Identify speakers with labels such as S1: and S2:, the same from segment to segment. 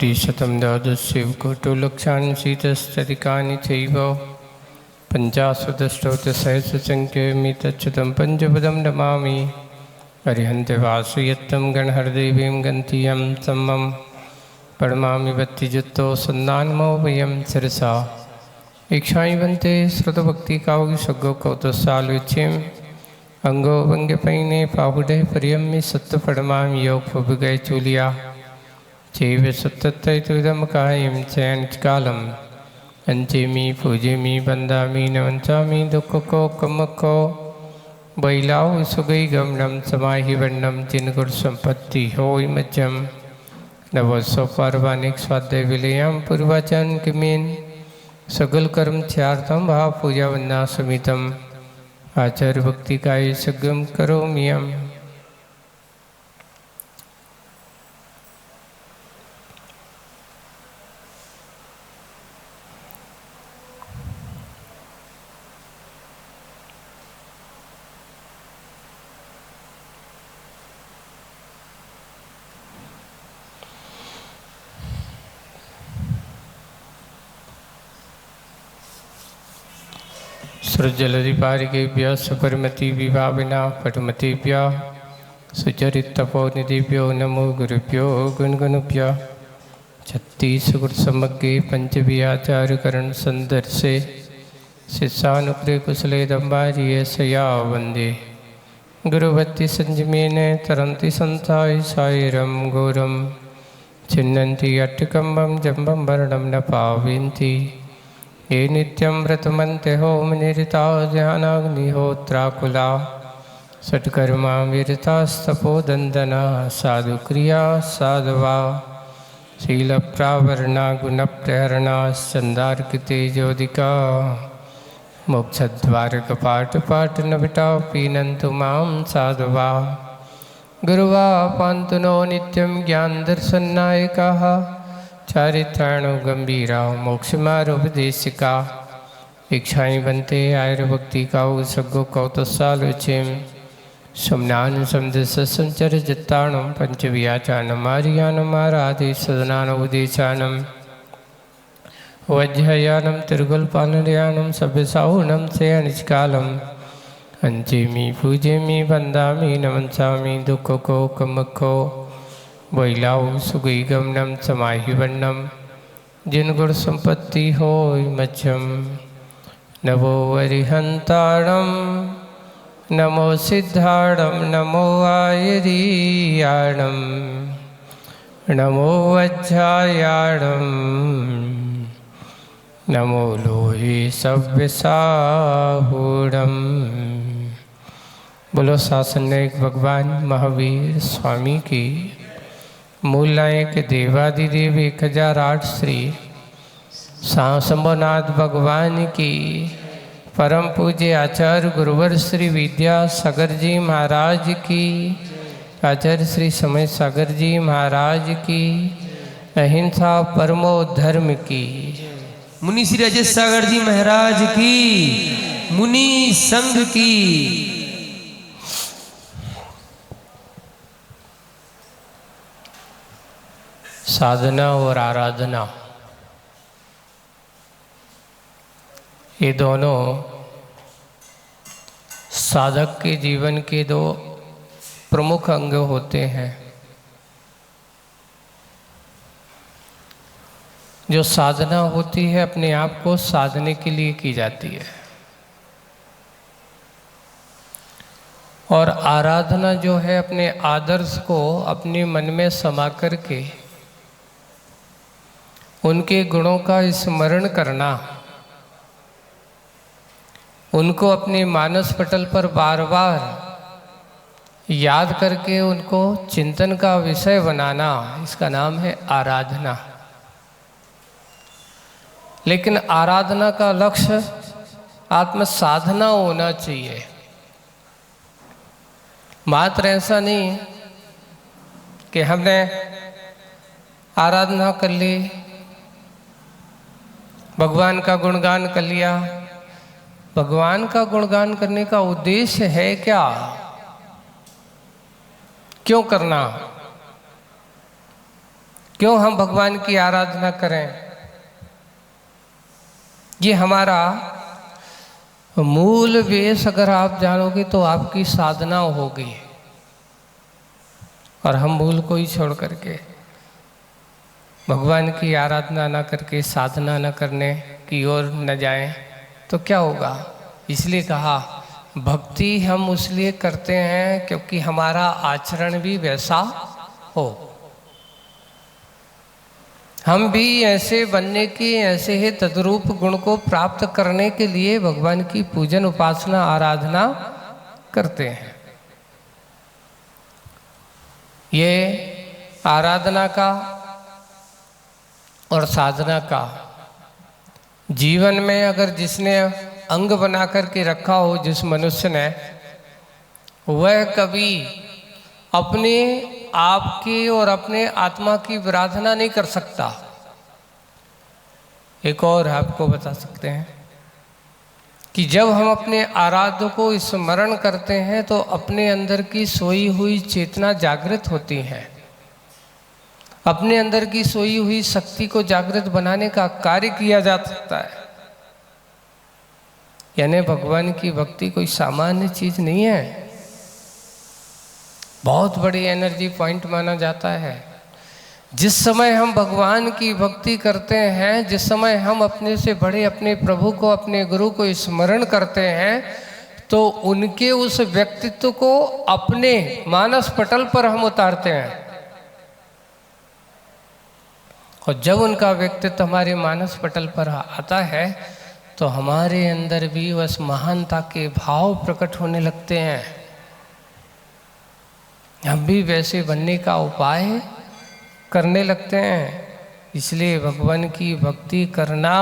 S1: त्रिशतं द्वादशशिवकोटोलक्षाणि शीतस्तरिकानि चैव पञ्चाशदष्टोत्तरसहस्रसङ्ख्यमितच्युतं पञ्चपदं नमामि। अरिहन्त्यवासुयत्तं गणहरदेवीं गन्तीयं सम्मं प्रणमामि भक्तियुक्तो सन्नानमो वयं शिरसा इक्षाणि वन्ते श्रुतभक्तिकावगिसग्गो कौतसालुच्यं अंगो वंग्यपैने पावुडे पर्यम्य सत्य प्रणमामि योग फुबगय चूलिया चैव सत्तत्तैतुदं कायं चयनकालम् अंचेमि पूजेमि वन्दामि नमञ्चामि दुःखको बैलाव सुगै गमनम समाहि वर्णम जिनगुर संपत्ति होय मज्जम नवसो पार्वाणिक स्वाध्याय विलयम पूर्वाचन किमेन सगल कर्म त्यार्थम भाव पूजा वंदना समितम आचार्य भक्ति काय सगम करोमियम। सृजलरिपारिकेभ्य सुपरिमति विभाविना पटुमतिभ्य सुचरितपोनिधिभ्यो नमो गुरुभ्यो गुणगुणभ्य छत्तीसगुरुसमग्रे पंचव्याचार्यकरण संदर्शे शिष्यानुग्रह कुशले दम्बारिये सया वंदे गुरुभक्ति संजमेन तरंति संसाय सायरम घोरम छिन्नन्ति अट्टिकम्बं जम्बं वर्णं न पावयन्ति ये नित्यं व्रतमन्ते होमनिरता ध्यानाग्निहोत्राकुला सत्कर्मा विरतास्तपोदन्दना साधुक्रिया साधवा शीलप्रावरणा गुणप्रहरणाश्चन्दार्कितेजोदिका मोक्षद्वारकपाटपाटनविटा पीनन्तु मां साधवा गुरुवा पान्तु नो नित्यं ज्ञानदर्शननायकाः चारित्राणो गंभीरा मोक्षमारोपदेशिका इक्षाणि बनते आयुर्भक्ति काउ सग्गो कौतसालुचेम समनान समदस संचर जत्ताणम पंचव्याचानम आर्यानम आराधि सदनानोपदेशानम वज्रयानम तिरुगुलपानयानम सभ्यसाहुनम से अनिष्कालम अंचेमि पूजेमि वंदामि नमंसामि दुःखको कमको बैलाव सुगई गमनम समाहि वर्णम जिन गुण संपत्ति होय मध्यम नमो अरिहंताणम नमो सिद्धाणम नमो आयरीयाणम नमो वज्रायाणम नमो लोहे सव्यसाहूणम। बोलो शासन नायक भगवान महावीर स्वामी की मूल नायक देवादिदेव 1008 श्री शंभुनाथ भगवान की परम पूज्य आचार्य गुरुवर श्री विद्यासागर जी महाराज की आचार्य श्री समय सागर जी महाराज की अहिंसा परमो धर्म की
S2: मुनि श्री अजय सागर जी महाराज की मुनि संघ की
S1: साधना और आराधना ये दोनों साधक के जीवन के दो प्रमुख अंग होते हैं। जो साधना होती है अपने आप को साधने के लिए की जाती है और आराधना जो है अपने आदर्श को अपने मन में समा करके उनके गुणों का स्मरण करना, उनको अपने मानस पटल पर बार बार याद करके उनको चिंतन का विषय बनाना, इसका नाम है आराधना। लेकिन आराधना का लक्ष्य आत्म साधना होना चाहिए, मात्र ऐसा नहीं कि हमने आराधना कर ली, भगवान का गुणगान कर लिया। भगवान का गुणगान करने का उद्देश्य है क्या, क्यों करना? क्यों हम भगवान की आराधना करें? ये हमारा मूल बेस अगर आप जानोगे तो आपकी साधना होगी। और हम मूल को ही छोड़ करके भगवान की आराधना न करके साधना न करने की ओर न जाएं तो क्या होगा? इसलिए कहा भक्ति हम इसलिए करते हैं क्योंकि हमारा आचरण भी वैसा हो। हम भी ऐसे बनने की, ऐसे ही तद्रूप गुण को प्राप्त करने के लिए भगवान की पूजन उपासना आराधना करते हैं। ये आराधना का और साधना का जीवन में अगर जिसने अंग बना कर के रखा हो, जिस मनुष्य ने, वह कभी अपने आप की और अपने आत्मा की आराधना नहीं कर सकता। एक और आपको बता सकते हैं कि जब हम अपने आराध्य को स्मरण करते हैं तो अपने अंदर की सोई हुई चेतना जागृत होती है। अपने अंदर की सोई हुई शक्ति को जागृत बनाने का कार्य किया जा सकता है। यानी भगवान की भक्ति कोई सामान्य चीज नहीं है, बहुत बड़ी एनर्जी पॉइंट माना जाता है। जिस समय हम भगवान की भक्ति करते हैं, जिस समय हम अपने से बड़े अपने प्रभु को, अपने गुरु को स्मरण करते हैं, तो उनके उस व्यक्तित्व को अपने मानस पटल पर हम उतारते हैं। और जब उनका व्यक्तित्व हमारे मानस पटल पर आता है तो हमारे अंदर भी बस महानता के भाव प्रकट होने लगते हैं। हम भी वैसे बनने का उपाय करने लगते हैं। इसलिए भगवान की भक्ति करना,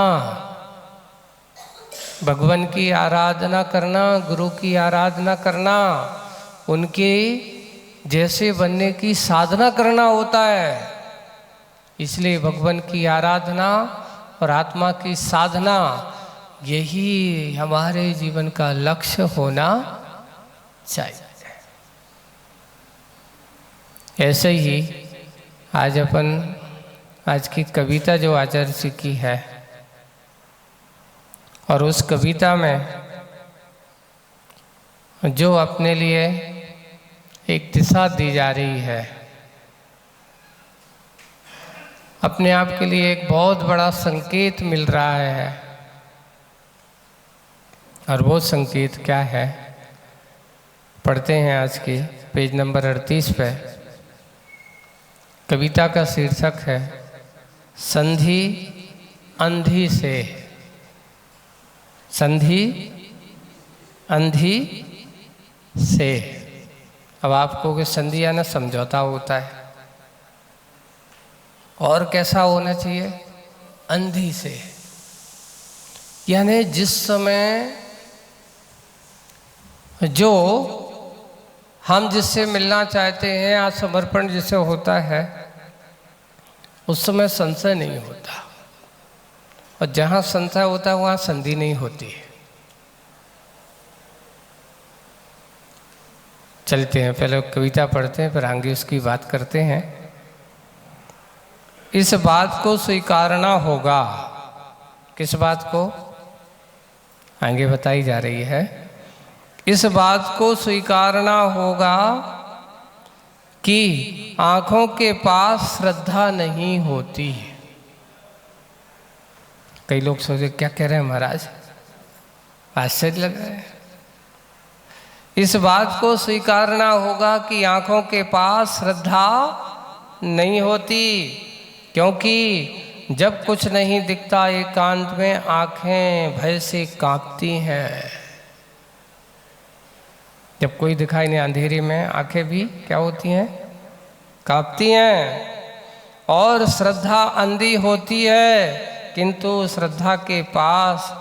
S1: भगवान की आराधना करना, गुरु की आराधना करना, उनके जैसे बनने की साधना करना होता है। इसलिए भगवान की आराधना और आत्मा की साधना, यही हमारे जीवन का लक्ष्य होना चाहिए। ऐसे ही आज की कविता जो आचार्य जी की है, और उस कविता में जो अपने लिए एक दिशा दी जा रही है, अपने आप के लिए एक बहुत बड़ा संकेत मिल रहा है। और वो संकेत क्या है, पढ़ते हैं आज की पेज नंबर 38 पे। कविता का शीर्षक है संधि अंधी से। संधि अंधी से। अब आपको कि संधि या ना समझौता होता है, और कैसा होना चाहिए? अंधी से। यानी जिस समय जो हम जिससे मिलना चाहते हैं या समर्पण जिसे होता है, उस समय संशय नहीं होता। और जहाँ संशय होता है वहाँ संधि नहीं होती। चलते हैं, पहले कविता पढ़ते हैं, फिर आगे उसकी बात करते हैं। इस बात को स्वीकारना होगा। किस बात को? आगे बताई जा रही है। इस बात को स्वीकारना होगा कि आंखों के पास श्रद्धा नहीं होती। कई लोग सोचे क्या कह रहे हैं महाराज, आश्चर्य लग रहा है। इस बात को स्वीकारना होगा कि आंखों के पास श्रद्धा नहीं होती, क्योंकि जब कुछ नहीं दिखता एकांत में आंखें भय से कांपती हैं। जब कोई दिखाई नहीं, अंधेरे में आंखें भी क्या होती हैं? कांपती हैं। और श्रद्धा अंधी होती है, किंतु श्रद्धा के पास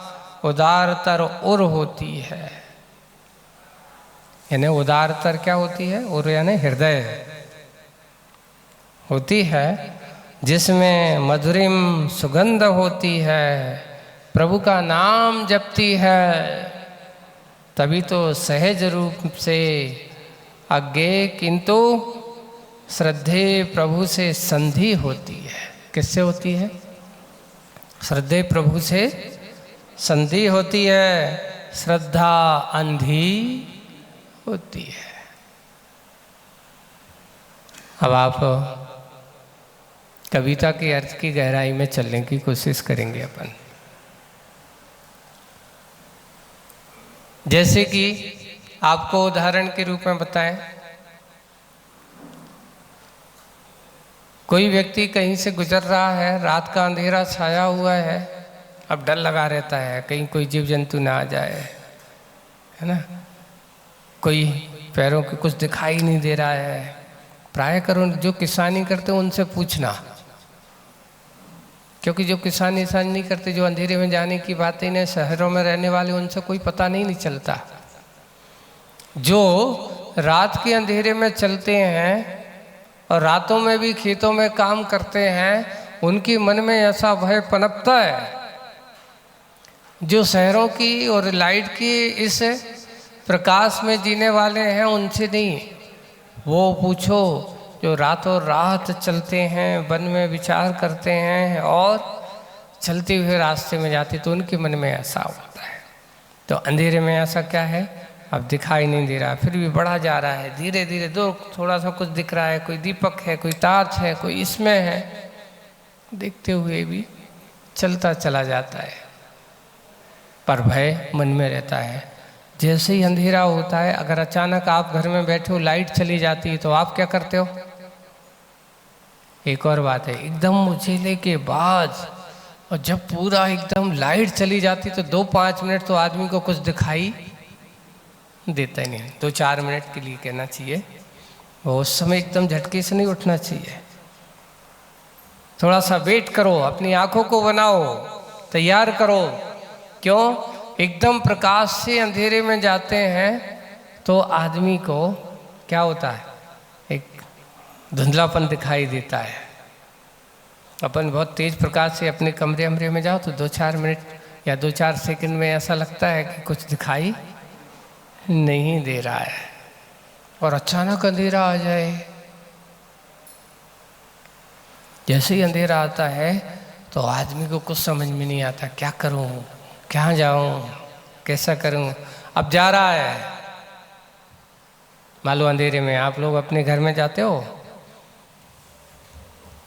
S1: उदारतर उर होती है। यानी उदारतर क्या होती है? उर यानी हृदय होती है, जिसमें मधुरिम सुगंध होती है, प्रभु का नाम जपती है। तभी तो सहज रूप से अज्ञेय किंतु श्रद्धे प्रभु से संधि होती है। किससे होती है? श्रद्धे प्रभु से संधि होती है, श्रद्धा अंधी होती है। अब आप कविता के अर्थ की गहराई में चलने की कोशिश करेंगे अपन। जैसे कि आपको उदाहरण के रूप में बताएं, कोई व्यक्ति कहीं से गुजर रहा है, रात का अंधेरा छाया हुआ है, अब डर लगा रहता है कहीं कोई जीव जंतु ना आ जाए, है ना। कोई पैरों के कुछ दिखाई नहीं दे रहा है। प्राय करो जो किसानी करते हो उनसे पूछना, क्योंकि जो किसानी नहीं करते, जो अंधेरे में जाने की बात ही नहीं, शहरों में रहने वाले, उनसे कोई पता नहीं चलता। जो रात के अंधेरे में चलते हैं और रातों में भी खेतों में काम करते हैं, उनके मन में ऐसा भय पनपता है। जो शहरों की और लाइट की इस प्रकाश में जीने वाले हैं उनसे नहीं, वो पूछो जो रातों रात चलते हैं, वन में विचार करते हैं और चलते हुए रास्ते में जाते, तो उनके मन में ऐसा होता है। तो अंधेरे में ऐसा क्या है, अब दिखाई नहीं दे रहा, फिर भी बढ़ा जा रहा है, धीरे धीरे दो थोड़ा सा कुछ दिख रहा है, कोई दीपक है, कोई टार्च है, कोई इसमें है, देखते हुए भी चलता चला जाता है, पर भय मन में रहता है। जैसे ही अंधेरा होता है, अगर अचानक आप घर में बैठे हो, लाइट चली जाती है, तो आप क्या करते हो? एक और बात है, एकदम उजाले के बाद और जब पूरा एकदम लाइट चली जाती तो 2-5 मिनट तो आदमी को कुछ दिखाई देता ही नहीं। 2-4 मिनट के लिए कहना चाहिए, वो उस समय एकदम झटके से नहीं उठना चाहिए। थोड़ा सा वेट करो, अपनी आंखों को बनाओ, तैयार करो। क्यों? एकदम प्रकाश से अंधेरे में जाते हैं तो आदमी को क्या होता है, एक धुंधलापन दिखाई देता है। अपन बहुत तेज प्रकाश से अपने कमरे में जाओ तो 2-4 मिनट या 2-4 सेकंड में ऐसा लगता है कि कुछ दिखाई नहीं दे रहा है, और अचानक अंधेरा आ जाए। जैसे ही अंधेरा आता है तो आदमी को कुछ समझ में नहीं आता, क्या करूं, कहाँ जाऊं, कैसा करूं। अब जा रहा है, मान लो अंधेरे में आप लोग अपने घर में जाते हो,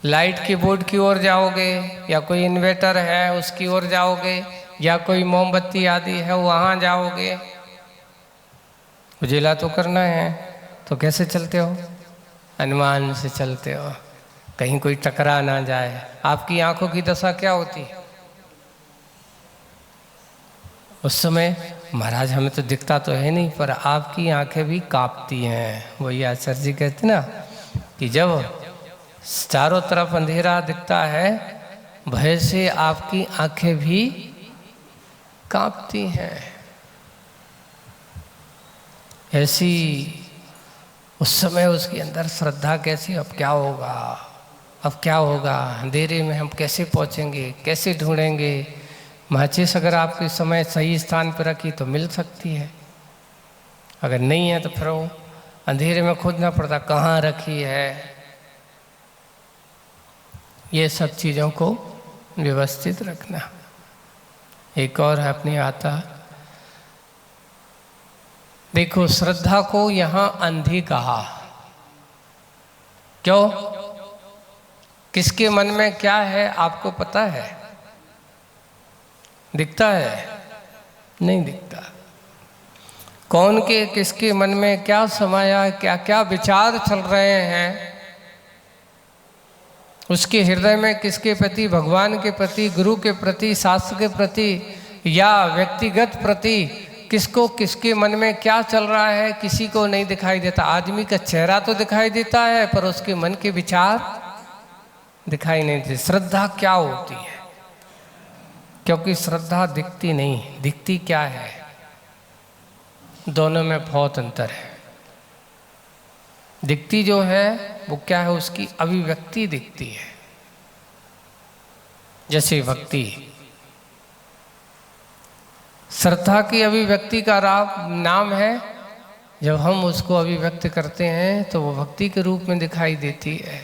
S1: लाइट के बोर्ड की ओर जाओगे, या कोई इन्वर्टर है उसकी ओर जाओगे, या कोई मोमबत्ती आदि है वहाँ जाओगे, उजेला तो करना है, तो कैसे चलते हो? अनुमान से चलते हो, कहीं कोई टकरा ना जाए। आपकी आंखों की दशा क्या होती है उस समय? महाराज हमें तो दिखता तो है नहीं, पर आपकी आंखें भी कांपती हैं। वही आचार्य जी कहते ना कि जब चारों तरफ अंधेरा दिखता है, भय से आपकी आंखें भी कांपती हैं। ऐसी उस समय उसके अंदर श्रद्धा कैसी, अब क्या होगा, अब क्या होगा, अंधेरे में हम कैसे पहुंचेंगे, कैसे ढूंढेंगे। माचिस अगर आपके समय सही स्थान पर रखी तो मिल सकती है, अगर नहीं है तो फिर वो अंधेरे में खोजना पड़ता कहाँ रखी है। ये सब चीज़ों को व्यवस्थित रखना। एक और है अपनी आता, देखो श्रद्धा को यहाँ अंधी कहा, क्यों? किसके मन में क्या है आपको पता है? दिखता है? नहीं दिखता। कौन के किसके मन में क्या समाया, क्या क्या विचार चल रहे हैं, उसके हृदय में किसके प्रति, भगवान के प्रति, गुरु के प्रति, शास्त्र के प्रति, या व्यक्तिगत प्रति, किसको किसके मन में क्या चल रहा है, किसी को नहीं दिखाई देता। आदमी का चेहरा तो दिखाई देता है, पर उसके मन के विचार दिखाई नहीं देते। श्रद्धा क्या होती है? क्योंकि श्रद्धा दिखती नहीं, दिखती क्या है? दोनों में बहुत अंतर है। दिखती जो है वो क्या है, उसकी अभिव्यक्ति दिखती है। जैसे भक्ति, श्रद्धा की अभिव्यक्ति का नाम है जब हम उसको अभिव्यक्त करते हैं तो वो भक्ति के रूप में दिखाई देती है।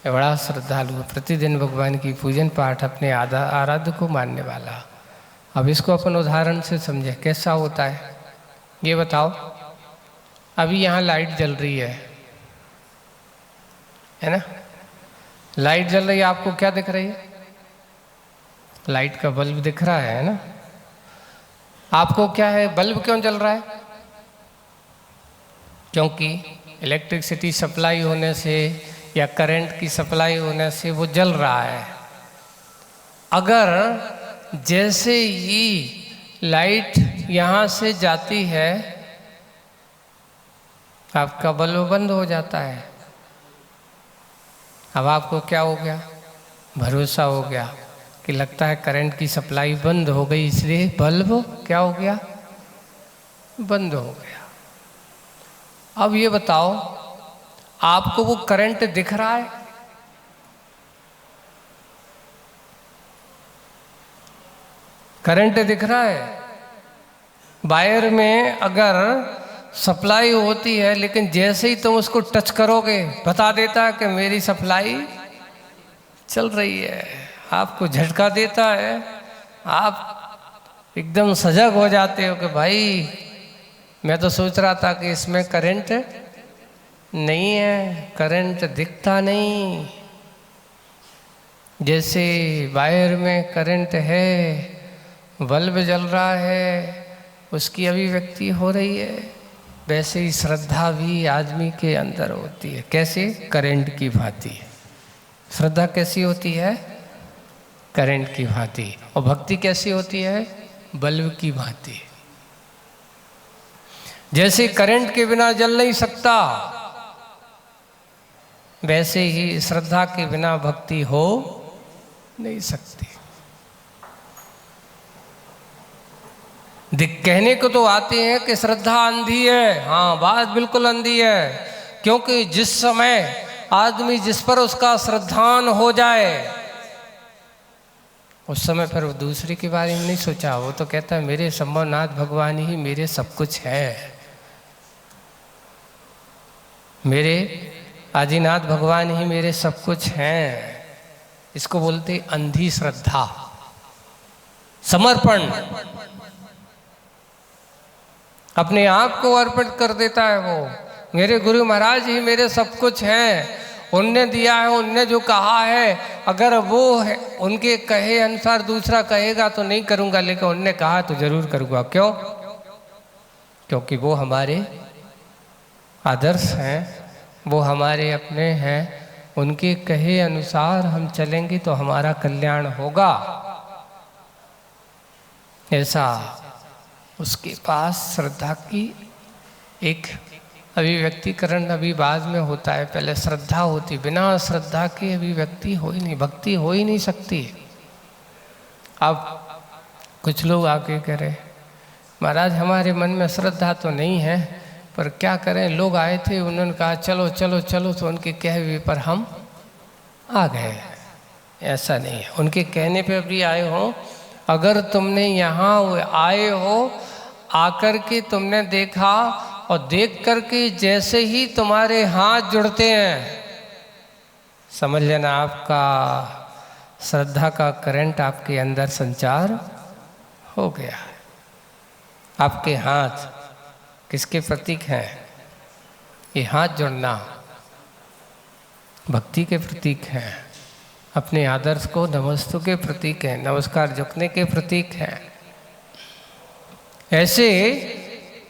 S1: ये बड़ा श्रद्धालु है, प्रतिदिन भगवान की पूजन पाठ, अपने आराध्य को मानने वाला। अब इसको अपन उदाहरण से समझे कैसा होता है। ये बताओ, अभी यहाँ लाइट जल रही है ना? लाइट जल रही है, आपको क्या दिख रही है? लाइट का बल्ब दिख रहा है ना? आपको क्या है, बल्ब क्यों जल रहा है? क्योंकि इलेक्ट्रिसिटी सप्लाई होने से या करंट की सप्लाई होने से वो जल रहा है। अगर जैसे ही लाइट यहाँ से जाती है आपका बल्ब बंद हो जाता है। अब आपको क्या हो गया? भरोसा हो गया कि लगता है करंट की सप्लाई बंद हो गई, इसलिए बल्ब क्या हो गया? बंद हो गया। अब ये बताओ, आपको वो करंट दिख रहा है? करंट दिख रहा है? वायर में अगर सप्लाई होती है, लेकिन जैसे ही तुम उसको टच करोगे बता देता है कि मेरी सप्लाई चल रही है। आपको झटका देता है, आप एकदम सजग हो जाते हो कि भाई मैं तो सोच रहा था कि इसमें करंट नहीं है, करंट दिखता नहीं। जैसे वायर में करंट है, बल्ब जल रहा है, उसकी अभिव्यक्ति हो रही है, वैसे ही श्रद्धा भी आदमी के अंदर होती है। कैसे? करंट की भांति। श्रद्धा कैसी होती है? करंट की भांति। और भक्ति कैसी होती है? बल्ब की भांति। जैसे करंट के बिना जल नहीं सकता, वैसे ही श्रद्धा के बिना भक्ति हो नहीं सकती। कहने को तो आते हैं कि श्रद्धा अंधी है। हाँ, बात बिल्कुल अंधी है, क्योंकि जिस समय आदमी जिस पर उसका श्रद्धान हो जाए उस समय फिर वो दूसरे के बारे में नहीं सोचा। वो तो कहता है मेरे संभवनाथ भगवान ही मेरे सब कुछ है, मेरे आदिनाथ भगवान ही मेरे सब कुछ हैं। इसको बोलते अंधी श्रद्धा, समर्पण। अपने आप को अर्पित कर देता है वो, मेरे गुरु महाराज ही मेरे सब कुछ हैं, उनने दिया है, उनने जो कहा है, अगर वो है उनके कहे अनुसार दूसरा कहेगा तो नहीं करूँगा, लेकिन उनने कहा तो जरूर करूँगा। क्यों? क्योंकि वो हमारे आदर्श हैं, वो हमारे अपने हैं, उनके कहे अनुसार हम चलेंगे तो हमारा कल्याण होगा। ऐसा उसके पास श्रद्धा की एक अभिव्यक्तिकरण अभी बाद में होता है, पहले श्रद्धा होती। बिना श्रद्धा की अभिव्यक्ति हो ही नहीं, भक्ति हो ही नहीं सकती। अब कुछ लोग आके कह रहे महाराज हमारे मन में श्रद्धा तो नहीं है, पर क्या करें, लोग आए थे, उन्होंने कहा चलो चलो चलो, तो उनके कहे हुए पर हम आ गए। ऐसा नहीं है, उनके कहने पे भी आए हो। अगर तुमने यहाँ आए हो, आकर के तुमने देखा, और देख करके जैसे ही तुम्हारे हाथ जुड़ते हैं, समझ लेना आपका श्रद्धा का करंट आपके अंदर संचार हो गया है। आपके हाथ किसके प्रतीक हैं? ये हाथ जुड़ना भक्ति के प्रतीक हैं, अपने आदर्श को नमस्तु के प्रतीक हैं, नमस्कार झुकने के प्रतीक हैं। ऐसे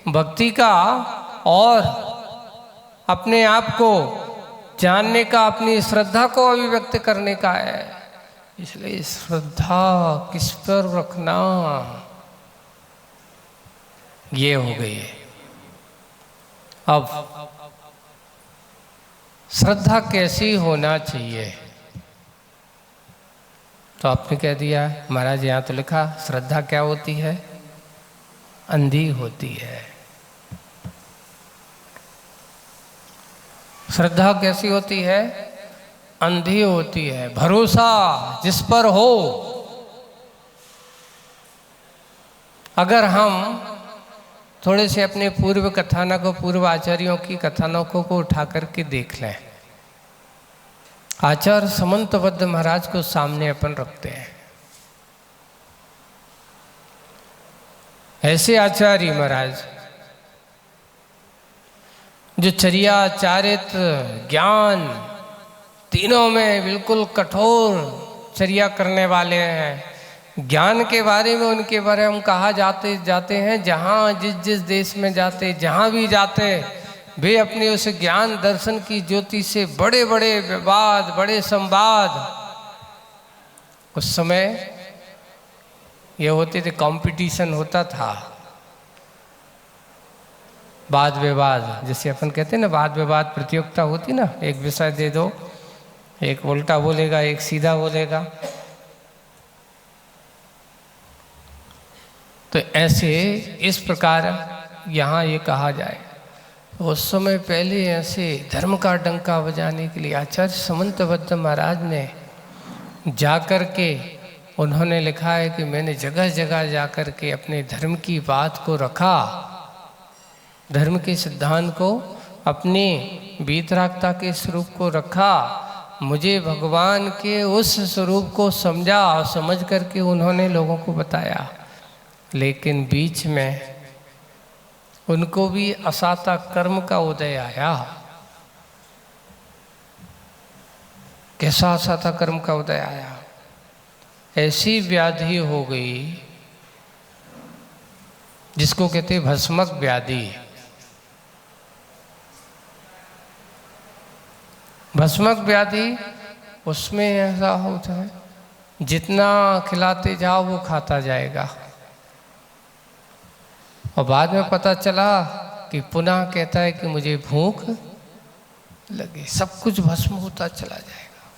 S1: भक्ति का और अपने आप को जानने का, अपनी श्रद्धा को अभिव्यक्त करने का है। इसलिए श्रद्धा किस पर रखना, ये हो गई है। अब श्रद्धा कैसी होना चाहिए, तो आपने कह दिया महाराज, यहाँ तो लिखा श्रद्धा क्या होती है? अंधी होती है। श्रद्धा कैसी होती है? अंधी होती है। भरोसा जिस पर हो, अगर हम थोड़े से अपने पूर्व कथानकों, पूर्व आचार्यों की कथानकों को उठा करके देख लें। आचार्य समंतबद्ध महाराज को सामने अपन रखते हैं। ऐसे आचार्य महाराज जो चर्या, चारित्र, ज्ञान तीनों में बिल्कुल कठोर चर्या करने वाले हैं। ज्ञान के बारे में उनके बारे में हम कहा जाते हैं, जहाँ जिस देश में जाते, जहाँ भी जाते, वे अपने उस ज्ञान दर्शन की ज्योति से बड़े बड़े विवाद, बड़े संवाद, उस समय ये होते थे, कंपटीशन होता था, वाद विवाद, जैसे अपन कहते हैं ना, वाद विवाद प्रतियोगिता होती ना, एक विषय दे दो, एक उल्टा बोलेगा, एक सीधा बोलेगा। तो ऐसे इस प्रकार यहाँ ये कहा जाए, उस समय पहले ऐसे धर्म का डंका बजाने के लिए आचार्य समंतबद्ध महाराज ने जाकर के उन्होंने लिखा है कि मैंने जगह जगह जाकर के अपने धर्म की बात को रखा, धर्म के सिद्धांत को, अपने वीतरागता के स्वरूप को रखा, मुझे भगवान के उस स्वरूप को समझा और समझ करके उन्होंने लोगों को बताया। लेकिन बीच में उनको भी असाता कर्म का उदय आया। कैसा असाता कर्म का उदय आया? ऐसी व्याधि हो गई जिसको कहते भस्मक व्याधि। भस्मक व्याधि, उसमें ऐसा होता है जितना खिलाते जाओ वो खाता जाएगा, और बाद में पता चला कि पुनः कहता है कि मुझे भूख लगी, सब कुछ भस्म होता चला जाएगा।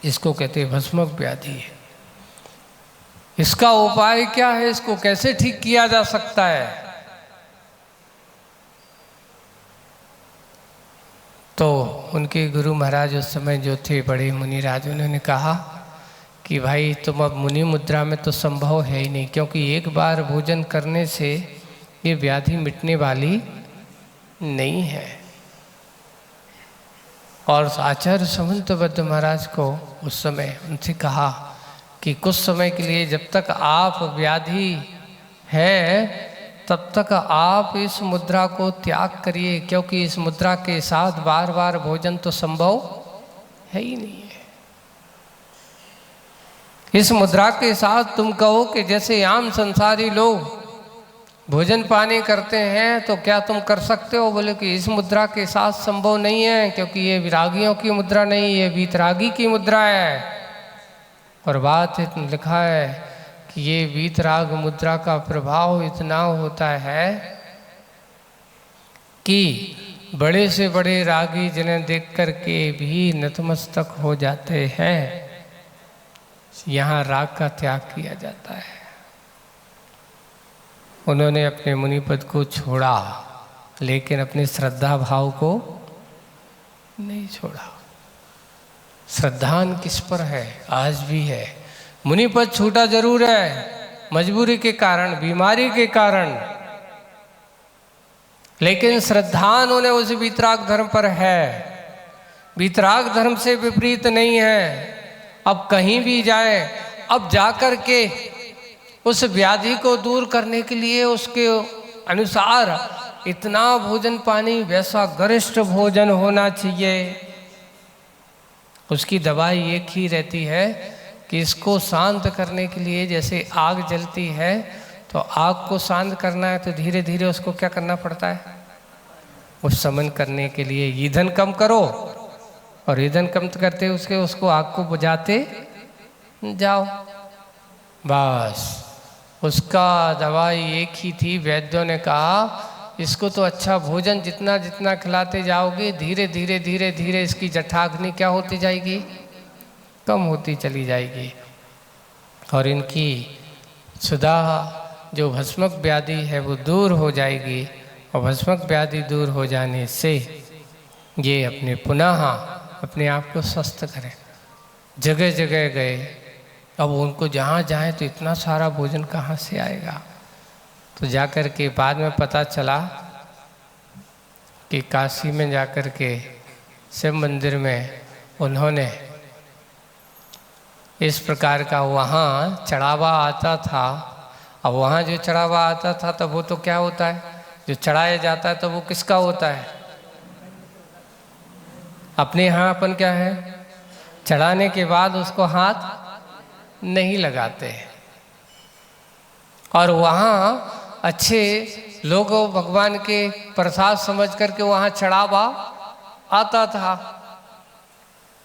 S1: इसको कहते हैं भस्मक व्याधि है। इसका उपाय क्या है? इसको कैसे ठीक किया जा सकता है? तो उनके गुरु महाराज उस समय जो थे, बड़े मुनिराज, उन्होंने कहा कि भाई तुम अब मुनि मुद्रा में तो संभव है ही नहीं, क्योंकि एक बार भोजन करने से ये व्याधि मिटने वाली नहीं है। और आचार्य समंतबद्ध महाराज को उस समय उनसे कहा कि कुछ समय के लिए, जब तक आप व्याधि है तब तक आप इस मुद्रा को त्याग करिए, क्योंकि इस मुद्रा के साथ बार बार भोजन तो संभव है ही नहीं है। इस मुद्रा के साथ तुम कहो कि जैसे आम संसारी लोग भोजन पानी करते हैं तो क्या तुम कर सकते हो? बोले कि इस मुद्रा के साथ संभव नहीं है, क्योंकि ये विरागियों की मुद्रा नहीं, ये वीतरागी की मुद्रा है। और बात लिखा है कि ये वीतराग मुद्रा का प्रभाव इतना होता है कि बड़े से बड़े रागी जिन्हें देख करके भी नतमस्तक हो जाते हैं। यहाँ राग का त्याग किया जाता है। उन्होंने अपने मुनि पद को छोड़ा, लेकिन अपने श्रद्धा भाव को नहीं छोड़ा। श्रद्धान किस पर है? आज भी है। मुनि पद छूटा जरूर है, मजबूरी के कारण, बीमारी के कारण, लेकिन श्रद्धान उन्हें उस वीतराग धर्म पर है। वीतराग धर्म से विपरीत नहीं है। अब कहीं भी जाए, अब जाकर के उस व्याधि को दूर करने के लिए उसके अनुसार इतना भोजन पानी, वैसा गरिष्ठ भोजन होना चाहिए। उसकी दवाई एक ही रहती है कि इसको शांत करने के लिए, जैसे आग जलती है तो आग को शांत करना है तो धीरे धीरे उसको क्या करना पड़ता है? उस समन करने के लिए ईंधन कम करो, और ईंधन कम करते उसको आग को बुझाते जाओ। बस उसका दवाई एक ही थी। वैद्यों ने कहा इसको तो अच्छा भोजन जितना जितना खिलाते जाओगे, धीरे धीरे धीरे धीरे इसकी जठाग्नि क्या होती जाएगी? कम होती चली जाएगी, और इनकी सुधा जो भस्मक व्याधि है वो दूर हो जाएगी। और भस्मक व्याधि दूर हो जाने से ये अपने पुनः अपने आप को स्वस्थ करें। जगह जगह गए, अब उनको जहाँ जाए तो इतना सारा भोजन कहाँ से आएगा? तो जाकर के बाद में पता चला कि काशी में जाकर के शिव मंदिर में उन्होंने इस प्रकार का वहाँ चढ़ावा आता था। अब वहाँ जो चढ़ावा आता था तो वो तो क्या होता है, जो चढ़ाया जाता है तो वो किसका होता है? अपने यहाँ अपन क्या है, चढ़ाने के बाद उसको हाथ नहीं लगाते। और वहाँ अच्छे लोग भगवान के प्रसाद समझ करके वहाँ चढ़ावा आता था।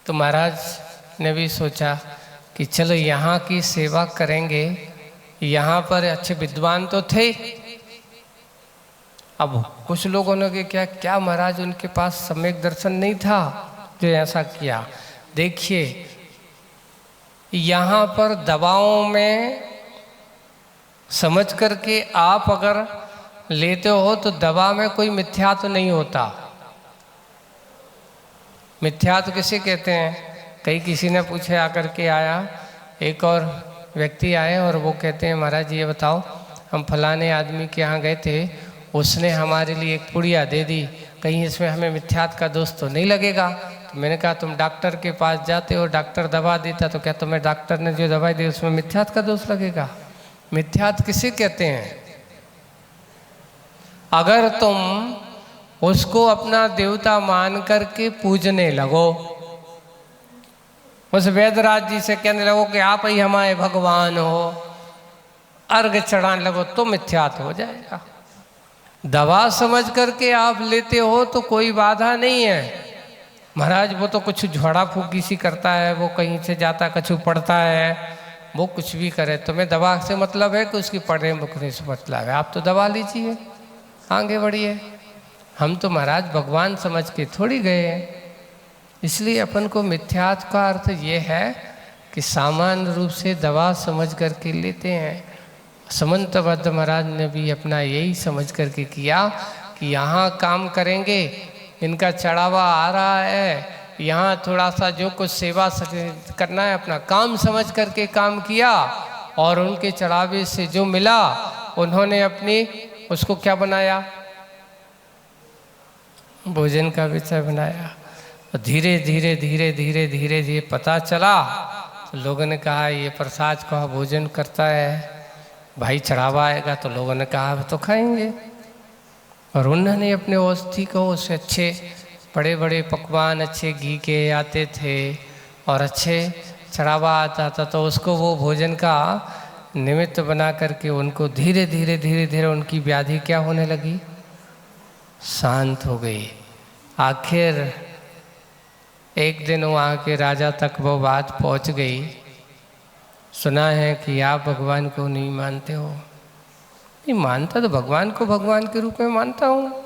S1: तो महाराज ने भी सोचा कि चलो यहाँ की सेवा करेंगे। यहाँ पर अच्छे विद्वान तो थे। अब कुछ लोगों ने क्या क्या महाराज उनके पास सम्यक दर्शन नहीं था जो ऐसा किया। देखिए यहाँ पर दवाओं में समझ करके आप अगर लेते हो तो दवा में कोई मिथ्या तो नहीं होता। मिथ्या तो किसे कहते हैं? कई किसी ने पूछे आकर के आया, एक और व्यक्ति आए और वो कहते हैं महाराज ये बताओ, हम फलाने आदमी के यहाँ गए थे, उसने हमारे लिए एक पुड़िया दे दी, कहीं इसमें हमें मिथ्यात का दोष तो नहीं लगेगा? तो मैंने कहा तुम डॉक्टर के पास जाते हो, डॉक्टर दवा देता, तो क्या तुम्हें डॉक्टर ने जो दवाई दी उसमें मिथ्यात का दोष लगेगा? मिथ्यात किसे कहते हैं? अगर तुम उसको अपना देवता मान करके पूजने लगो, उस वैद्यराज जी से कहने लगो कि आप ही हमारे भगवान हो, अर्घ चढ़ाने लगो, तो मिथ्यात हो जाएगा। दवा समझ करके आप लेते हो तो कोई बाधा नहीं है। महाराज वो तो कुछ झोड़ा फूकी सी करता है, वो कहीं से जाता कछु पढ़ता है, वो कुछ भी करे, तुम्हें दवा से मतलब है कि उसकी पढ़ने मुखने से मतलब है? आप तो दवा लीजिए, आगे बढ़िए। हम तो महाराज भगवान समझ के थोड़ी गए हैं। इसलिए अपन को मिथ्यात का अर्थ ये है कि सामान्य रूप से दवा समझ करके लेते हैं। समंतबद्ध महाराज ने भी अपना यही समझ करके किया कि यहाँ काम करेंगे, इनका चढ़ावा आ रहा है, यहाँ थोड़ा सा जो कुछ सेवा करना है अपना काम समझ करके काम किया, और उनके चढ़ावे से जो मिला उन्होंने अपनी उसको क्या बनाया, भोजन का विषय बनाया। धीरे धीरे धीरे धीरे धीरे धीरे पता चला तो लोगों ने कहा ये प्रसाद का भोजन करता है, भाई चढ़ावा आएगा, तो लोगों ने कहा तो खाएंगे। और उन्होंने अपने औषधि को उससे अच्छे बड़े बड़े पकवान अच्छे घी के आते थे और अच्छे चढ़ावा आता था, तो उसको वो भोजन का निमित्त बना करके उनको धीरे धीरे धीरे धीरे उनकी व्याधि क्या होने लगी, शांत हो गई। आखिर एक दिन वहाँ के राजा तक वो बात पहुँच गई, सुना है कि आप भगवान को नहीं मानते हो। नहीं मानता तो भगवान को भगवान के रूप में मानता हूँ।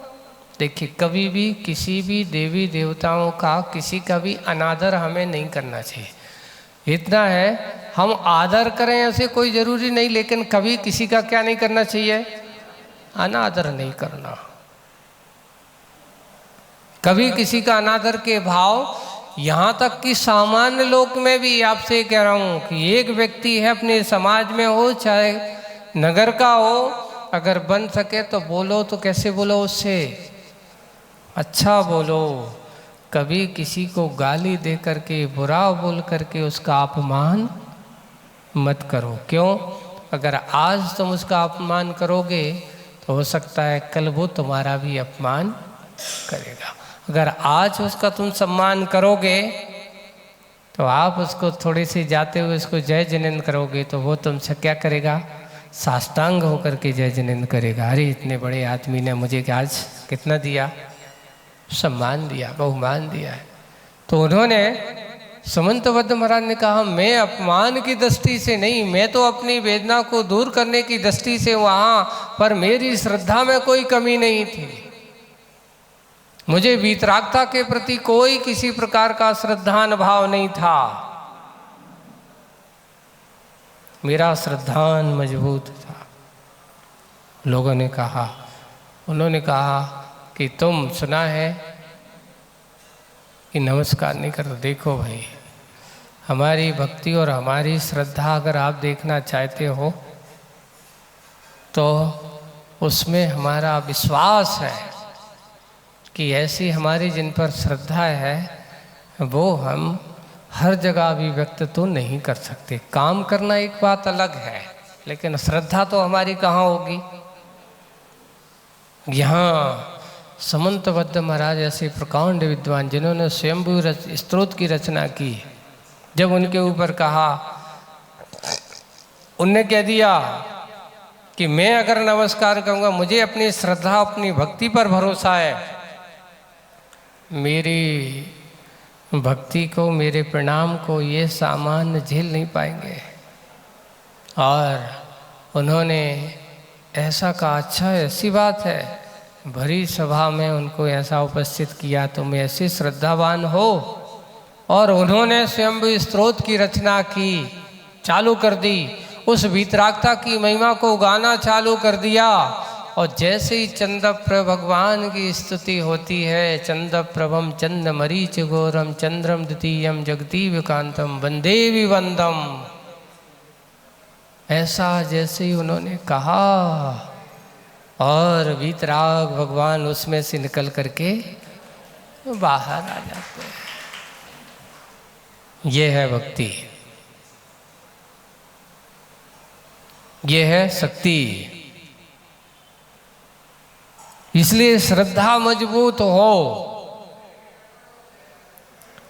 S1: देखिए कभी भी किसी भी देवी देवताओं का किसी का भी अनादर हमें नहीं करना चाहिए। इतना है हम आदर करें ऐसे कोई ज़रूरी नहीं, लेकिन कभी किसी का क्या नहीं करना चाहिए, अनादर नहीं करना। कभी किसी का अनादर के भाव, यहाँ तक कि सामान्य लोक में भी आपसे कह रहा हूँ कि एक व्यक्ति है अपने समाज में हो चाहे नगर का हो, अगर बन सके तो बोलो तो कैसे बोलो, उससे अच्छा बोलो। कभी किसी को गाली दे करके बुरा बोल करके उसका अपमान मत करो। क्यों? अगर आज तुम उसका अपमान करोगे तो हो सकता है कल वो तुम्हारा भी अपमान करेगा। अगर आज उसका तुम सम्मान करोगे तो आप उसको थोड़ी सी जाते हुए उसको जय जिनेंद्र करोगे तो वो तुमसे क्या करेगा, साष्टांग होकर के जय जिनेंद्र करेगा। अरे इतने बड़े आदमी ने मुझे आज कितना दिया, सम्मान दिया, बहुमान दिया है। तो उन्होंने समंतबद्ध महाराज ने कहा मैं अपमान की दृष्टि से नहीं, मैं तो अपनी वेदना को दूर करने की दृष्टि से वहाँ पर मेरी श्रद्धा में कोई कमी नहीं थी। मुझे वीतरागता के प्रति कोई किसी प्रकार का श्रद्धान भाव नहीं था, मेरा श्रद्धान मजबूत था। लोगों ने कहा, उन्होंने कहा कि तुम सुना है कि नमस्कार नहीं करते। देखो भाई, हमारी भक्ति और हमारी श्रद्धा अगर आप देखना चाहते हो तो उसमें हमारा विश्वास है कि ऐसी हमारी जिन पर श्रद्धा है वो हम हर जगह अभिव्यक्त तो नहीं कर सकते। काम करना एक बात अलग है, लेकिन श्रद्धा तो हमारी कहाँ होगी। यहाँ समंतबद्ध महाराज ऐसे प्रकांड विद्वान जिन्होंने स्वयंभू स्तोत्र की रचना की, जब उनके ऊपर कहा, उनने कह दिया कि मैं अगर नमस्कार करूँगा, मुझे अपनी श्रद्धा अपनी भक्ति पर भरोसा है, मेरी भक्ति को मेरे प्रणाम को ये सामान्य झेल नहीं पाएंगे। और उन्होंने ऐसा कहा, अच्छा ऐसी बात है, भरी सभा में उनको ऐसा उपस्थित किया, तुम ऐसे श्रद्धावान हो। और उन्होंने स्वयं स्तोत्र की रचना की, चालू कर दी, उस वीतरागता की महिमा को गाना चालू कर दिया। और जैसे ही चंद्रप्रभ भगवान की स्तुति होती है, चंद्रप्रभम चंद्र मरीच घोरम चंद्रम द्वितीयम जगदीवकांतम वंदे विवंदम, ऐसा जैसे ही उन्होंने कहा और वीतराग भगवान उसमें से निकल करके बाहर आ जाते हैं। ये है भक्ति, ये है शक्ति। इसलिए श्रद्धा मजबूत हो।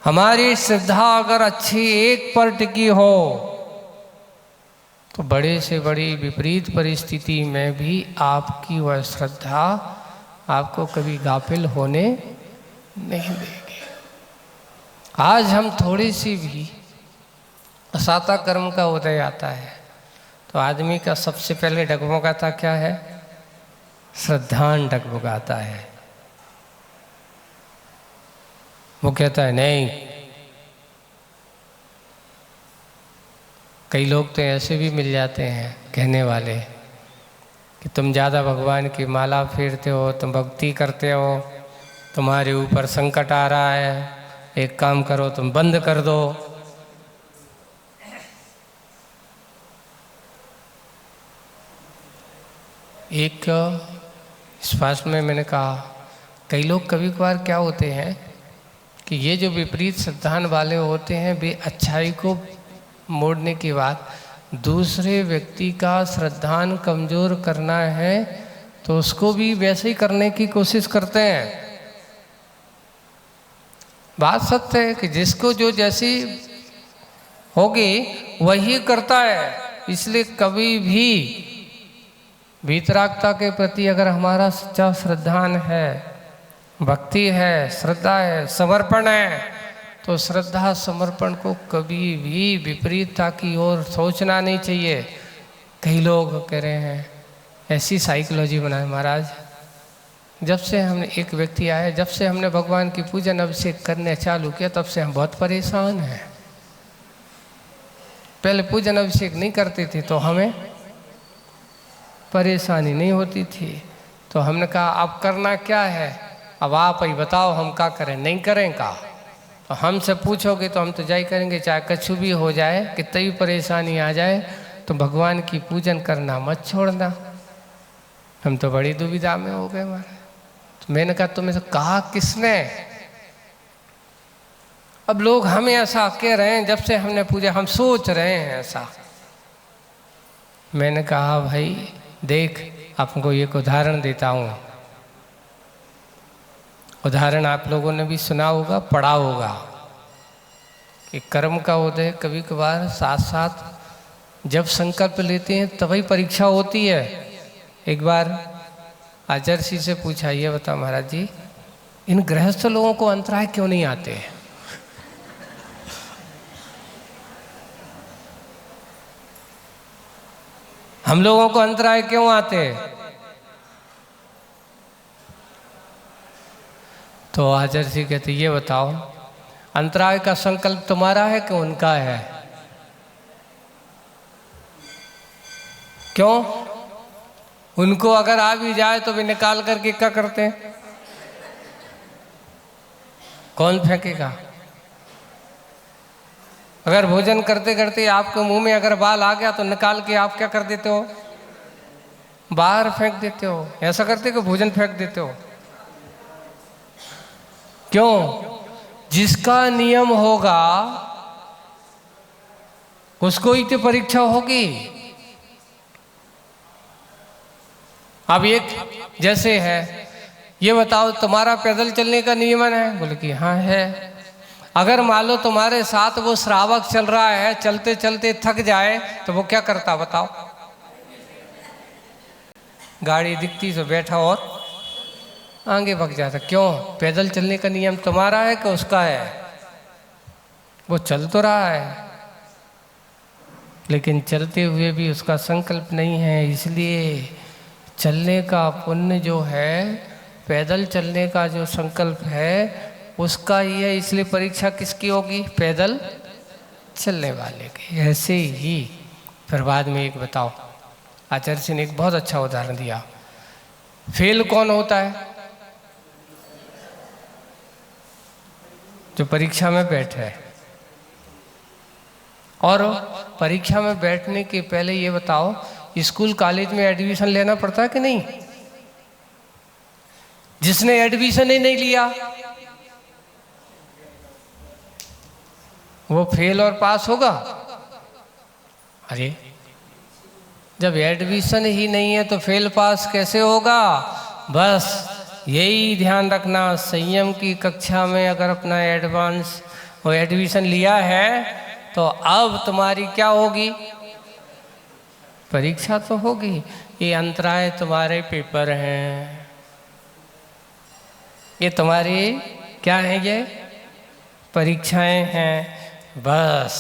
S1: हमारी श्रद्धा अगर अच्छी एक पर टिकी हो तो बड़े से बड़ी विपरीत परिस्थिति में भी आपकी वह श्रद्धा आपको कभी गाफिल होने नहीं देगी। आज हम थोड़ी सी भी असाता कर्म का उदय आता है तो आदमी का सबसे पहले डगमगाता क्या है? श्रद्धान डगमगाता है। वो कहता है नहीं। कई लोग तो ऐसे भी मिल जाते हैं कहने वाले कि तुम ज़्यादा भगवान की माला फेरते हो, तुम भक्ति करते हो, तुम्हारे ऊपर संकट आ रहा है, एक काम करो तुम बंद कर दो। एक स्पास में मैंने कहा, कई लोग कभी कभार क्या होते हैं कि ये जो विपरीत श्रद्धान वाले होते हैं, वे अच्छाई को मोड़ने के बाद दूसरे व्यक्ति का श्रद्धान कमज़ोर करना है तो उसको भी वैसे ही करने की कोशिश करते हैं। बात सत्य है कि जिसको जो जैसी होगी वही करता है। इसलिए कभी भी वीतरागता के प्रति अगर हमारा सच्चा श्रद्धान है, भक्ति है, श्रद्धा है, समर्पण है, तो श्रद्धा समर्पण को कभी भी विपरीतता की ओर सोचना नहीं चाहिए। कई लोग कह रहे हैं ऐसी साइकोलॉजी बनाए महाराज, जब से हमने एक व्यक्ति आया, जब से हमने भगवान की पूजन अभिषेक करने चालू किया तब से हम बहुत परेशान हैं। पहले पूजन अभिषेक नहीं करते थे तो हमें परेशानी नहीं होती थी, तो हमने कहा अब करना क्या है, अब आप ही बताओ हम क्या करें। नहीं करें का तो हमसे पूछोगे तो हम तो जाई करेंगे, चाहे कछु भी हो जाए, कितनी भी परेशानी आ जाए, तो भगवान की पूजन करना मत छोड़ना। हम तो बड़ी दुविधा में हो गए महाराज। तो मैंने कहा तुम्हें से कहा किसने? अब लोग हमें ऐसा कह रहे हैं, जब से हमने पूजा हम सोच रहे हैं ऐसा। मैंने कहा भाई देख, आपको एक उदाहरण देता हूँ। उदाहरण आप लोगों ने भी सुना होगा, पढ़ा होगा कि कर्म का उदय कभी कभार साथ साथ जब संकल्प लेते हैं तभी परीक्षा होती है। एक बार आचार्य जी से पूछा, ये बता महाराज जी, इन गृहस्थ लोगों को अंतराय क्यों नहीं आते? हम लोगों को अंतराय क्यों आते? तो आचार्य जी कहते, ये बताओ अंतराय का संकल्प तुम्हारा है कि उनका है? क्यों? उनको अगर आ भी जाए तो भी निकाल करके क्या करते हैं? कौन फेंकेगा? अगर भोजन करते करते आपके मुंह में अगर बाल आ गया तो निकाल के आप क्या कर देते हो? बाहर फेंक देते हो, ऐसा करते कि भोजन फेंक देते हो? क्यों? जिसका नियम होगा उसको ही तो परीक्षा होगी। अब एक जैसे है, ये बताओ तुम्हारा पैदल चलने का नियमन है? बोले कि हाँ है। अगर मान लो तुम्हारे साथ वो श्रावक चल रहा है, चलते चलते थक जाए तो वो क्या करता बताओ? गाड़ी दिखती तो बैठा और आगे भाग जाता। क्यों? पैदल चलने का नियम तुम्हारा है कि उसका है? वो चल तो रहा है लेकिन चलते हुए भी उसका संकल्प नहीं है, इसलिए चलने का पुण्य जो है, पैदल चलने का जो संकल्प है उसका ही है, इसलिए परीक्षा किसकी होगी? पैदल चलने वाले की। ऐसे ही फिर बाद में एक बताओ, आचार्य जी ने एक बहुत अच्छा उदाहरण दिया। फेल कौन होता है? जो परीक्षा में बैठे है। और परीक्षा में बैठने के पहले ये बताओ, स्कूल कॉलेज में एडमिशन लेना पड़ता है कि नहीं? जिसने एडमिशन ही नहीं लिया वो फेल और पास होगा? अरे जब एडमिशन ही नहीं है तो फेल पास कैसे होगा? बस यही ध्यान रखना, संयम की कक्षा में अगर अपना एडवांस वो एडमिशन लिया है तो अब तुम्हारी क्या होगी? परीक्षा तो होगी। ये अंतराय तुम्हारे पेपर हैं, ये तुम्हारी क्या है? ये परीक्षाएं हैं। बस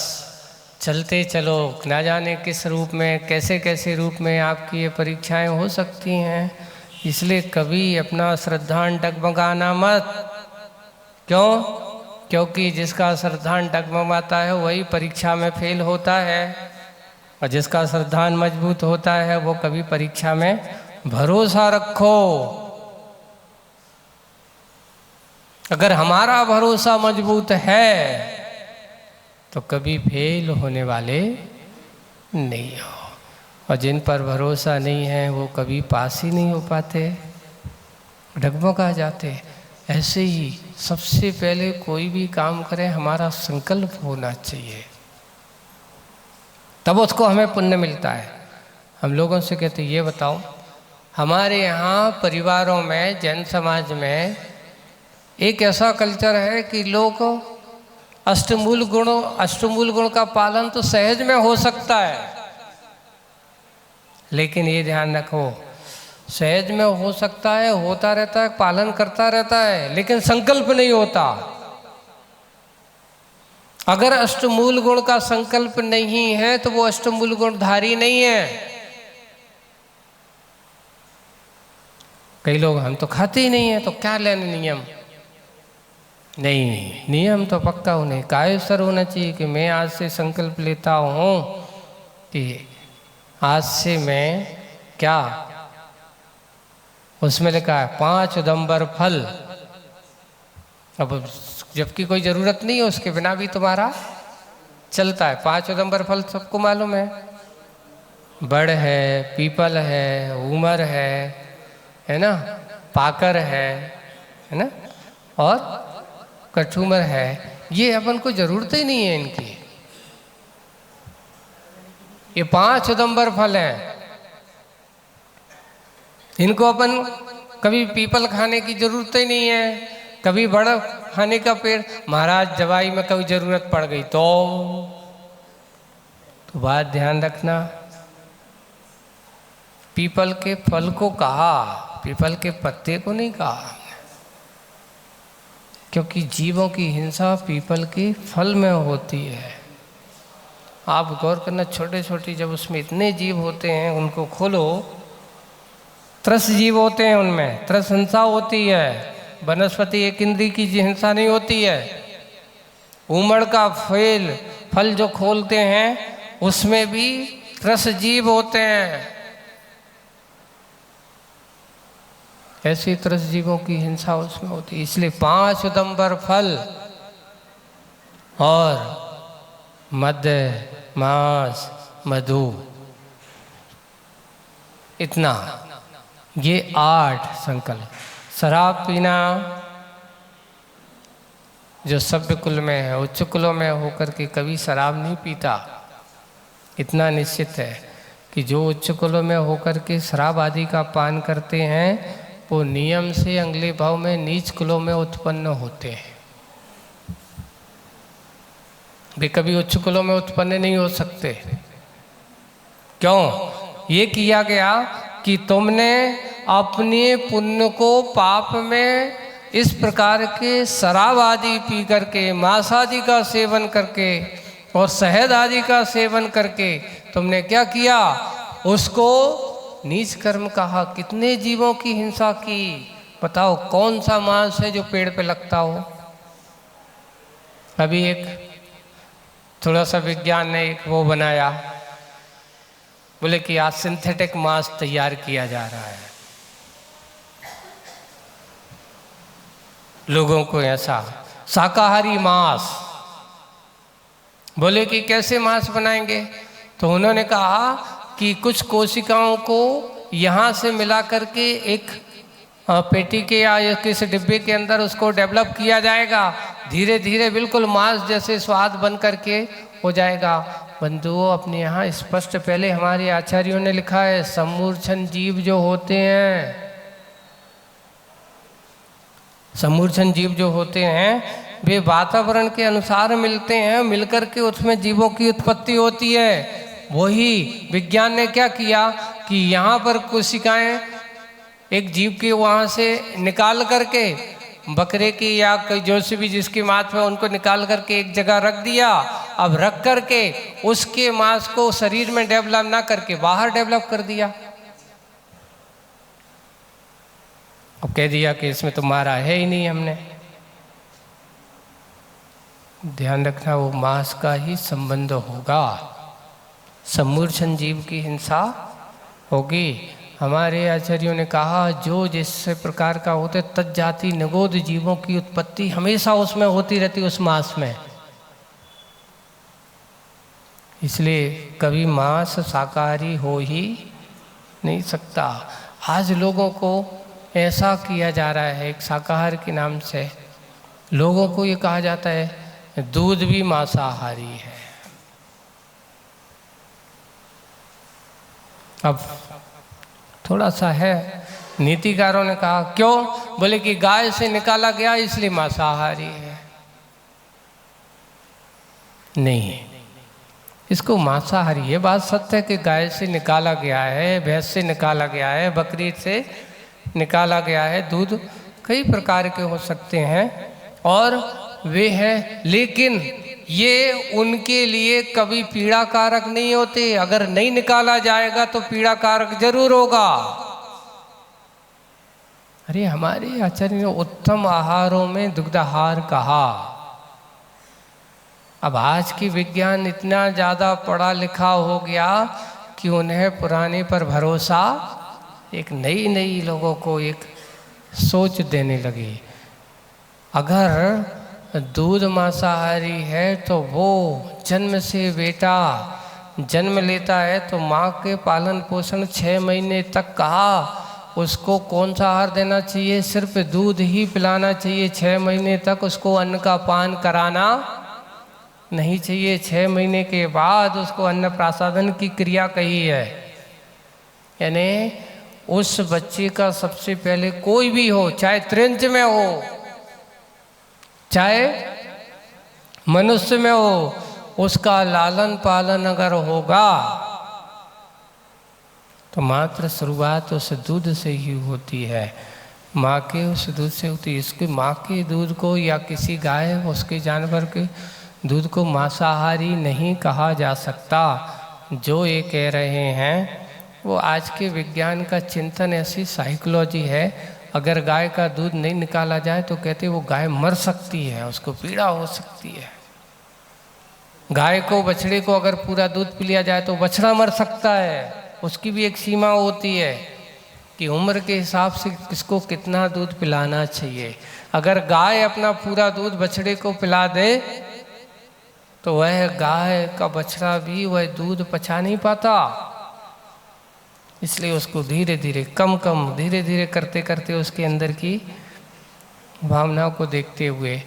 S1: चलते चलो, ना जाने किस रूप में, कैसे कैसे रूप में आपकी ये परीक्षाएं हो सकती हैं। इसलिए कभी अपना श्रद्धान डगमगाना मत। क्यों? क्योंकि जिसका श्रद्धान डगमगाता है वही परीक्षा में फेल होता है, और जिसका श्रद्धान मजबूत होता है वो कभी परीक्षा में भरोसा रखो। अगर हमारा भरोसा मजबूत है तो कभी फेल होने वाले नहीं हो, और जिन पर भरोसा नहीं है वो कभी पास ही नहीं हो पाते, डगमगा जाते। ऐसे ही सबसे पहले कोई भी काम करें, हमारा संकल्प होना चाहिए, तब उसको हमें पुण्य मिलता है। हम लोगों से कहते ये बताओ, हमारे यहाँ परिवारों में, जैन समाज में एक ऐसा कल्चर है कि लोग अष्टमूल गुण का पालन तो सहज में हो सकता है, लेकिन ये ध्यान रखो, सहज में हो सकता है, होता रहता है, पालन करता रहता है, लेकिन संकल्प नहीं होता। अगर अष्टमूल गुण का संकल्प नहीं है तो वो अष्टमूल गुणधारी नहीं है। कई लोग हम तो खाते ही नहीं है तो क्या लेने नियम? नहीं, नियम तो पक्का उन्हें कायस्तर होना चाहिए कि मैं आज से संकल्प लेता हूँ कि आज से मैं क्या, उसमें लिखा है 5 उदंबर फल। अब जबकि कोई ज़रूरत नहीं है, उसके बिना भी तुम्हारा चलता है। 5 उदंबर फल सबको मालूम है, बड़ है, पीपल है, उमर है ना, पाकर है ना, और कठूमर है। ये अपन को ज़रूरत ही नहीं है इनकी। ये 5 उदंबर फल हैं, इनको अपन कभी पीपल खाने की ज़रूरत ही नहीं है, कभी बड़ा खाने का पेड़, महाराज जवाई में कभी ज़रूरत पड़ गई तो बात ध्यान रखना। पीपल के फल को कहा, पीपल के पत्ते को नहीं कहा, क्योंकि जीवों की हिंसा पीपल के फल में होती है। आप गौर करना, छोटे छोटे जब उसमें इतने जीव होते हैं, उनको खोलो, 30 जीव होते हैं, उनमें 30 हिंसा होती है। वनस्पति एक इंद्री की हिंसा नहीं होती है। उमड़ का फल जो खोलते हैं उसमें भी 30 जीव होते हैं। ऐसे 30 जीवों की हिंसा उसमें होती है। इसलिए 5 उदंबर फल और मध्य, मांस, मधु, इतना, ये 8 संकल्प। शराब पीना जो सभ्य कुल में है, उच्च कुलों में होकर के कभी शराब नहीं पीता। इतना निश्चित है कि जो उच्च कुलों में होकर के शराब आदि का पान करते हैं वो नियम से अगले भाव में नीच कुलों में उत्पन्न होते हैं। वे कभी उच्च कुलों में उत्पन्न नहीं हो सकते। क्यों? ये किया गया कि तुमने अपने पुण्य को पाप में इस प्रकार के शराब आदि पी करके, मांस आदि का सेवन करके और शहद आदि का सेवन करके तुमने क्या किया? उसको नीच कर्म कहा। कितने जीवों की हिंसा की। बताओ कौन सा मांस है जो पेड़ पे लगता हो? अभी एक थोड़ा सा विज्ञान ने एक वो बनाया, बोले कि आज सिंथेटिक मांस तैयार किया जा रहा है। लोगों को ऐसा शाकाहारी मांस, बोले कि कैसे मांस बनाएंगे? तो उन्होंने कहा कि कुछ कोशिकाओं को यहाँ से मिला करके एक पेटी के या किसी डिब्बे के अंदर उसको डेवलप किया जाएगा। धीरे धीरे बिल्कुल मांस जैसे स्वाद बन करके हो जाएगा। बंधुओं, अपने यहाँ स्पष्ट पहले हमारे आचार्यों ने लिखा है, समूर्छन जीव जो होते हैं, समूर्छन जीव जो होते हैं वे वातावरण के अनुसार मिलते हैं, मिलकर के उसमें जीवों की उत्पत्ति होती है। वही विज्ञान ने क्या किया कि यहाँ पर कोशिकाएं एक जीव के वहाँ से निकाल करके, बकरे की या कोई जो से भी जिसकी मांस में, उनको निकाल करके एक जगह रख दिया। अब रख करके उसके मांस को शरीर में डेवलप ना करके बाहर डेवलप कर दिया। अब कह दिया कि इसमें तो मारा है ही नहीं हमने। ध्यान रखना, वो मांस का ही संबंध होगा, समूर्छन जीव की हिंसा होगी। हमारे आचार्यों ने कहा जो जिस प्रकार का होते तज्जाति निगोद जीवों की उत्पत्ति हमेशा उसमें होती रहती, उस मांस में। इसलिए कभी मांस शाकाहारी हो ही नहीं सकता। आज लोगों को ऐसा किया जा रहा है, एक शाकाहार के नाम से लोगों को ये कहा जाता है दूध भी मांसाहारी है। अब थोड़ा सा है, नीतिकारों ने कहा क्यों? बोले कि गाय से निकाला गया इसलिए मांसाहारी है। नहीं, इसको मांसाहारी, ये बात सत्य है कि गाय से निकाला गया है, भैंस से निकाला गया है, बकरी से निकाला गया है। दूध कई प्रकार के हो सकते हैं और वे हैं, लेकिन ये उनके लिए कभी पीड़ा कारक नहीं होते। अगर नहीं निकाला जाएगा तो पीड़ा कारक जरूर होगा। अरे हमारे आचार्य ने उत्तम आहारों में दुग्धाहार कहा। अब आज की विज्ञान इतना ज़्यादा पढ़ा लिखा हो गया कि उन्हें पुराने पर भरोसा, एक नई नई लोगों को एक सोच देने लगी। अगर दूध मांसाहारी है तो वो जन्म से बेटा जन्म लेता है तो माँ के पालन पोषण 6 महीने तक कहा उसको कौन सा आहार देना चाहिए? सिर्फ दूध ही पिलाना चाहिए। 6 महीने तक उसको अन्न का पान कराना नहीं चाहिए। 6 महीने के बाद उसको अन्न प्रासादन की क्रिया कही है। यानी उस बच्चे का सबसे पहले कोई भी हो, चाहे त्रिंच में हो, चाहे मनुष्य में हो, उसका लालन पालन अगर होगा तो मात्र शुरुआत उस दूध से ही होती है, माँ के उस दूध से होती है। इसके माँ के दूध को या किसी गाय उसके जानवर के दूध को मांसाहारी नहीं कहा जा सकता। जो ये कह रहे हैं वो आज के विज्ञान का चिंतन, ऐसी साइकोलॉजी है। अगर गाय का दूध नहीं निकाला जाए तो कहते वो गाय मर सकती है, उसको पीड़ा हो सकती है। गाय को, बछड़े को अगर पूरा दूध पी लिया जाए तो बछड़ा मर सकता है। उसकी भी एक सीमा होती है कि उम्र के हिसाब से किसको कितना दूध पिलाना चाहिए। अगर गाय अपना पूरा दूध बछड़े को पिला दे तो वह गाय का बछड़ा भी वह दूध पचा नहीं पाता। इसलिए उसको धीरे धीरे कम कम धीरे धीरे करते करते उसके अंदर की भावनाओं को देखते हुए,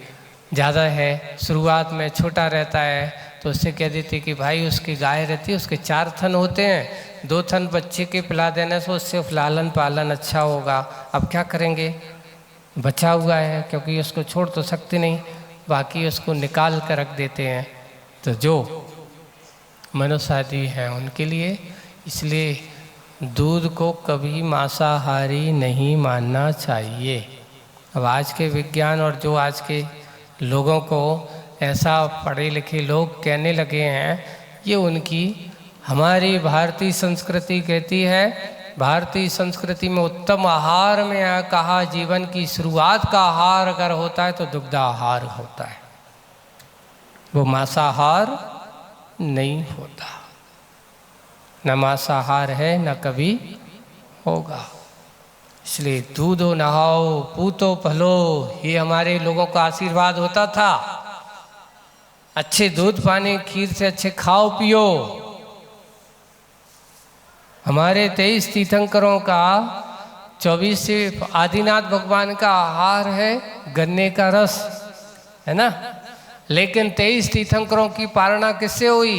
S1: ज़्यादा है शुरुआत में छोटा रहता है तो उससे कह देते कि भाई उसकी गाय रहती है, उसके 4 थन होते हैं, 2 थन बच्चे के पिला देने से उससे लालन पालन अच्छा होगा। अब क्या करेंगे, बचा हुआ है, क्योंकि उसको छोड़ तो सकते नहीं, बाकी उसको निकाल कर रख देते हैं। तो जो मनुष्यादि हैं उनके लिए, इसलिए दूध को कभी मांसाहारी नहीं मानना चाहिए। अब आज के विज्ञान और जो आज के लोगों को ऐसा पढ़े लिखे लोग कहने लगे हैं, ये उनकी, हमारी भारतीय संस्कृति कहती है, भारतीय संस्कृति में उत्तम आहार में कहा जीवन की शुरुआत का आहार अगर होता है तो दुग्धाहार होता है, वो मांसाहार नहीं होता। न मांसाहार है न कभी होगा। इसलिए दूधो नहाओ पूतो पलो, ये हमारे लोगों का आशीर्वाद होता था। अच्छे दूध पानी खीर से अच्छे खाओ पियो। हमारे 23 तीर्थंकरों का 24 से आदिनाथ भगवान का आहार है गन्ने का रस, है ना। लेकिन 23 तीर्थंकरों की पालना किससे हुई?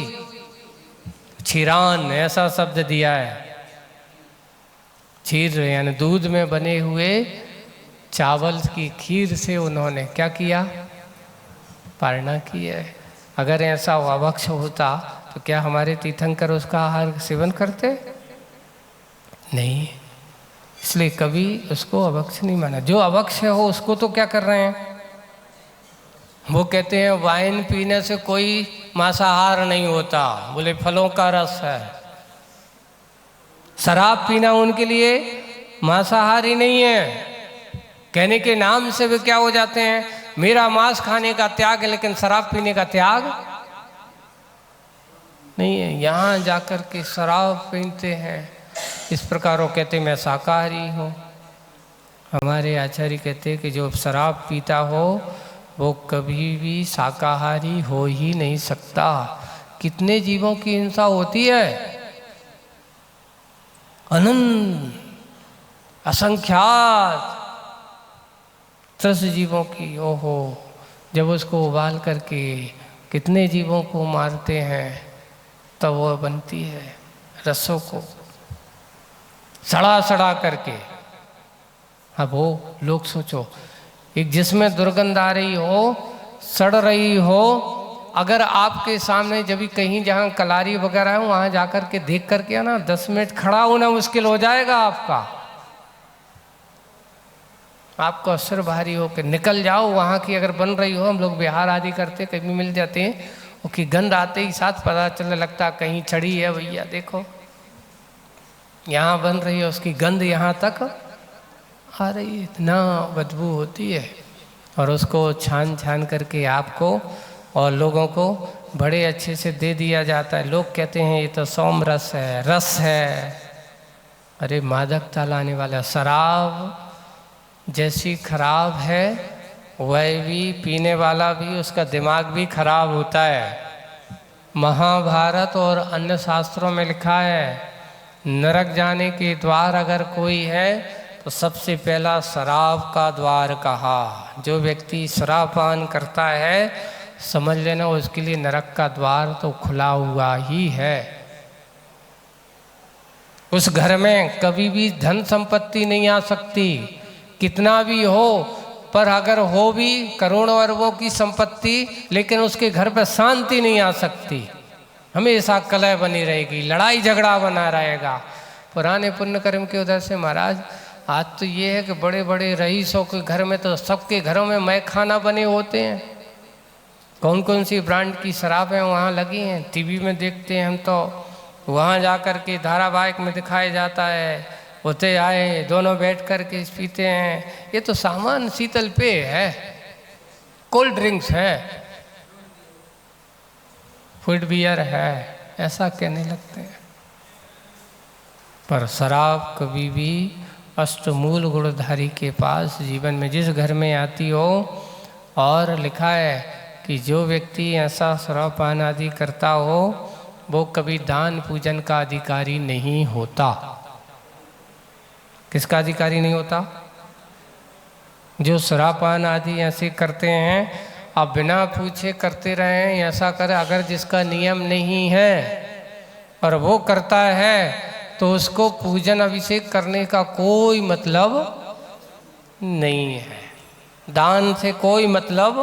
S1: क्षीरान, ऐसा शब्द दिया है। क्षीर यानी दूध में बने हुए चावल की खीर से उन्होंने क्या किया? पालना की है। अगर ऐसा अभक्ष होता तो क्या हमारे तीर्थंकर उसका आहार सेवन करते? नहीं। इसलिए कभी उसको अभक्ष नहीं माना। जो अभक्ष हो उसको तो क्या कर रहे हैं, वो कहते हैं वाइन पीने से कोई मांसाहार नहीं होता, बोले फलों का रस है। शराब पीना उनके लिए मांसाहारी नहीं है। कहने के नाम से वे क्या हो जाते हैं, मेरा मांस खाने का त्याग है लेकिन शराब पीने का त्याग नहीं है। यहाँ जाकर के शराब पीते हैं, इस प्रकार वो कहते मैं शाकाहारी हूँ। हमारे आचार्य कहते हैं कि जो शराब पीता हो वो कभी भी शाकाहारी हो ही नहीं सकता। कितने जीवों की हिंसा होती है, अनंत असंख्यात 10 जीवों की। ओहो, जब उसको उबाल करके कितने जीवों को मारते हैं तब वो बनती है रसों को सड़ा सड़ा करके। अब वो लोग सोचो, एक जिसमें दुर्गंध आ रही हो, सड़ रही हो, अगर आपके सामने जब भी कहीं जहाँ कलारी वगैरह है वहाँ जाकर के देख करके ना 10 मिनट खड़ा होना मुश्किल हो जाएगा आपका। आपको सिर भारी हो के निकल जाओ। वहाँ की अगर बन रही हो, हम लोग बिहार आदि करते कभी मिल जाते हैं, उसकी गंध आते ही साथ पता चलने लगता कहीं चढ़ी है भैया, देखो यहाँ बन रही है, उसकी गंध यहाँ तक आ रही है, इतना बदबू होती है। और उसको छान छान करके आपको और लोगों को बड़े अच्छे से दे दिया जाता है। लोग कहते हैं ये तो सौम रस है, रस है। अरे मादकता लाने वाला शराब जैसी खराब है, वह भी पीने वाला भी, उसका दिमाग भी खराब होता है। महाभारत और अन्य शास्त्रों में लिखा है, नरक जाने के द्वार अगर कोई है तो सबसे पहला शराब का द्वार कहा। जो व्यक्ति शराब पान करता है समझ लेना उसके लिए नरक का द्वार तो खुला हुआ ही है। उस घर में कभी भी धन संपत्ति नहीं आ सकती, कितना भी हो, पर अगर हो भी करोड़ों अरबों की संपत्ति, लेकिन उसके घर पर शांति नहीं आ सकती। हमेशा कलह बनी रहेगी, लड़ाई झगड़ा बना रहेगा। पुराने पुण्य कर्म के उधर से महाराज आज तो ये है कि बड़े बड़े रईसों के घर में तो सबके घरों में मय खाना बने होते हैं। कौन कौन सी ब्रांड की शराब है वहाँ लगी हैं, टीवी में देखते हैं हम तो, वहाँ जा कर के धारावाहिक में दिखाया जाता है, होते आए दोनों बैठ कर के पीते हैं। ये तो सामान शीतल पेय है, कोल्ड ड्रिंक्स है, फूड बियर है, ऐसा कहने लगते हैं। पर शराब कभी भी अष्टमूल गुणधारी के पास जीवन में जिस घर में आती हो, और लिखा है कि जो व्यक्ति ऐसा शराब पान आदि करता हो वो कभी दान पूजन का अधिकारी नहीं होता। किसका अधिकारी नहीं होता? जो शराबपान आदि ऐसे करते हैं, आप बिना पूछे करते रहें, ऐसा करें, अगर जिसका नियम नहीं है और वो करता है तो उसको पूजन अभिषेक करने का कोई मतलब नहीं है, दान से कोई मतलब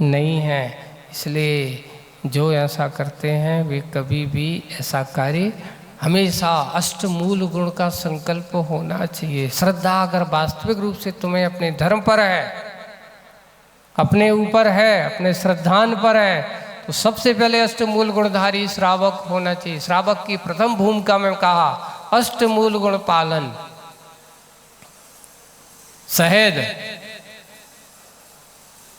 S1: नहीं है। इसलिए जो ऐसा करते हैं वे कभी भी ऐसा कार्य, हमेशा अष्टमूल गुण का संकल्प होना चाहिए। श्रद्धा अगर वास्तविक रूप से तुम्हें अपने धर्म पर है, अपने ऊपर है, अपने श्रद्धान पर है, तो सबसे पहले अष्टमूल गुणधारी श्रावक होना चाहिए। श्रावक की प्रथम भूमिका में कहा अष्टमूल गुण पालन। शहद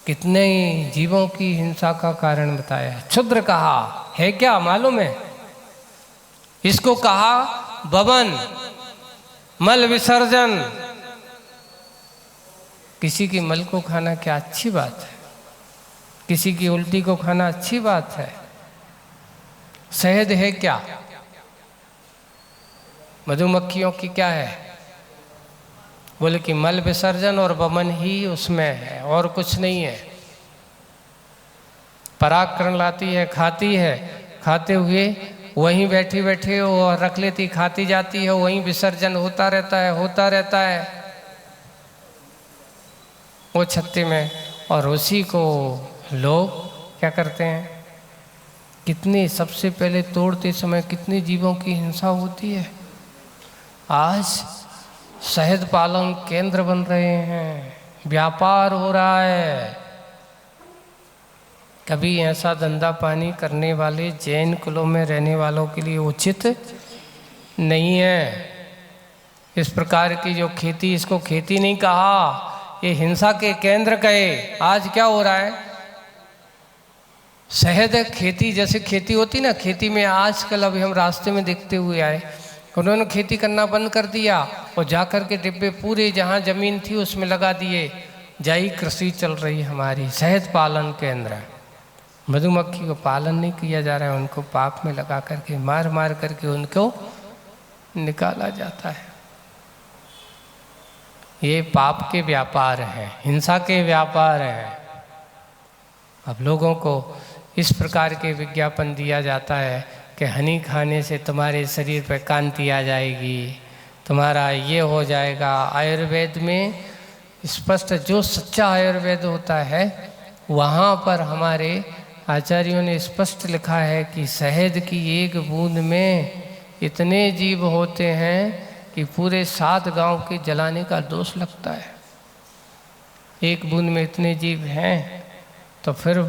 S1: कितने जीवों की हिंसा का कारण बताया। क्षुद्र कहा है, क्या मालूम है? इसको कहा बवन, मल विसर्जन। किसी की मल को खाना क्या अच्छी बात है? किसी की उल्टी को खाना अच्छी बात है? शहद है क्या? मधुमक्खियों की क्या है? बोले कि मल विसर्जन और वमन ही उसमें है और कुछ नहीं है। परागकण लाती है, खाती है, खाते हुए वहीं बैठी बैठे वो रख लेती, खाती जाती है, वहीं विसर्जन होता रहता है, होता रहता है वो छत्ते में। और उसी को लोग क्या करते हैं, कितनी, सबसे पहले तोड़ते समय कितने जीवों की हिंसा होती है। आज शहद पालन केंद्र बन रहे हैं, व्यापार हो रहा है। कभी ऐसा धंधा पानी करने वाले जैन कुलों में रहने वालों के लिए उचित नहीं है। इस प्रकार की जो खेती, इसको खेती नहीं कहा, ये हिंसा के केंद्र कहे। आज क्या हो रहा है, शहद खेती, जैसे खेती होती ना, खेती में आजकल अभी हम रास्ते में देखते हुए आए, उन्होंने खेती करना बंद कर दिया और जाकर के डिब्बे पूरे जहाँ जमीन थी उसमें लगा दिए। जाई कृषि चल रही हमारी, शहद पालन केंद्र। मधुमक्खी को पालन नहीं किया जा रहा है, उनको पाप में लगा करके मार मार करके उनको निकाला जाता है। ये पाप के व्यापार हैं, हिंसा के व्यापार हैं। अब लोगों को इस प्रकार के विज्ञापन दिया जाता है कि हनी खाने से तुम्हारे शरीर पर कांति आ जाएगी, तुम्हारा ये हो जाएगा। आयुर्वेद में स्पष्ट, जो सच्चा आयुर्वेद होता है वहाँ पर हमारे आचार्यों ने स्पष्ट लिखा है कि शहद की एक बूंद में इतने जीव होते हैं कि पूरे 7 गांव के जलाने का दोष लगता है। एक बूंद में इतने जीव हैं तो फिर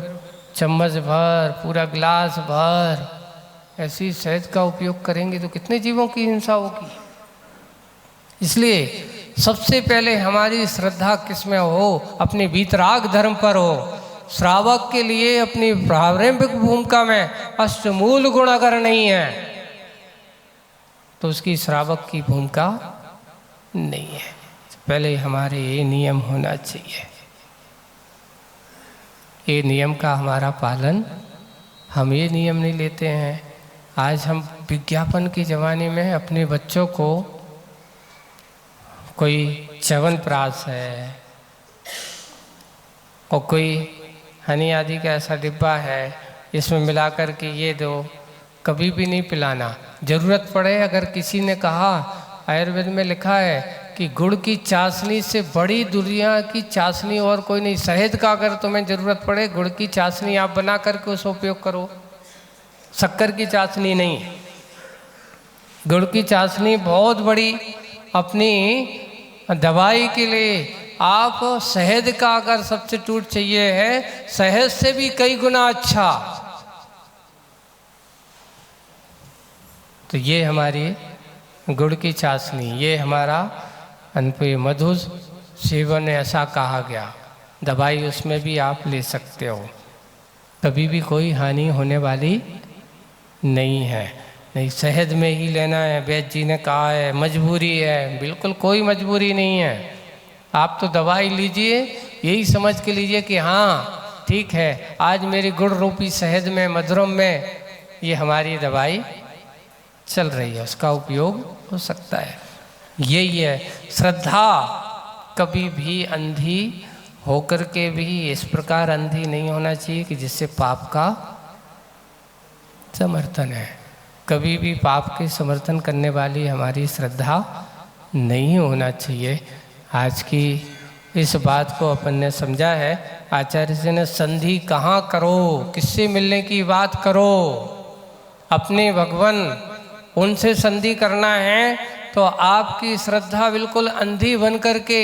S1: चम्मच भर, पूरा गिलास भर ऐसी शहद का उपयोग करेंगे तो कितने जीवों की हिंसा होगी। इसलिए सबसे पहले हमारी श्रद्धा किसमें हो, अपने वीतराग धर्म पर हो। श्रावक के लिए अपनी प्रारंभिक भूमिका में अष्टमूल गुण अगर नहीं है तो उसकी श्रावक की भूमिका नहीं है। पहले हमारे ये नियम होना चाहिए, ये नियम का हमारा पालन, हम ये नियम नहीं लेते हैं। आज हम विज्ञापन के ज़माने में अपने बच्चों को कोई च्यवनप्राश है और कोई हनी आदि का ऐसा डिब्बा है, इसमें मिलाकर के ये दो, कभी भी नहीं पिलाना। ज़रूरत पड़े, अगर किसी ने कहा, आयुर्वेद में लिखा है कि गुड़ की चाशनी से बड़ी दुनिया की चाशनी और कोई नहीं। शहद का अगर तुम्हें ज़रूरत पड़े, गुड़ की चाशनी आप बना करके उसका उपयोग करो, शक्कर की चाशनी नहीं। गुड़ की चाशनी बहुत बड़ी अपनी दवाई के लिए। आप शहद का अगर सब्स्टिट्यूट चाहिए है, शहद से भी कई गुना अच्छा। तो ये हमारी गुड़ की चाशनी, ये हमारा अनपे मधु सेवन ऐसा कहा गया। दवाई उसमें भी आप ले सकते हो, कभी भी कोई हानि होने वाली नहीं है। नहीं, शहद में ही लेना है, वैद्य जी ने कहा है, मजबूरी है, बिल्कुल कोई मजबूरी नहीं है। आप तो दवाई लीजिए, यही समझ के लीजिए कि हाँ ठीक है, आज मेरी गुड़ रूपी शहद में, मधुरम में ये हमारी दवाई चल रही है, उसका उपयोग हो सकता है। यही है श्रद्धा। कभी भी अंधी होकर के भी इस प्रकार अंधी नहीं होना चाहिए कि जिससे पाप का समर्थन है। कभी भी पाप के समर्थन करने वाली हमारी श्रद्धा नहीं होना चाहिए। आज की इस बात को अपन ने समझा है। आचार्य जी ने संधि कहाँ करो, किससे मिलने की बात करो, अपने भगवान उनसे संधि करना है तो आपकी श्रद्धा बिल्कुल अंधी बन करके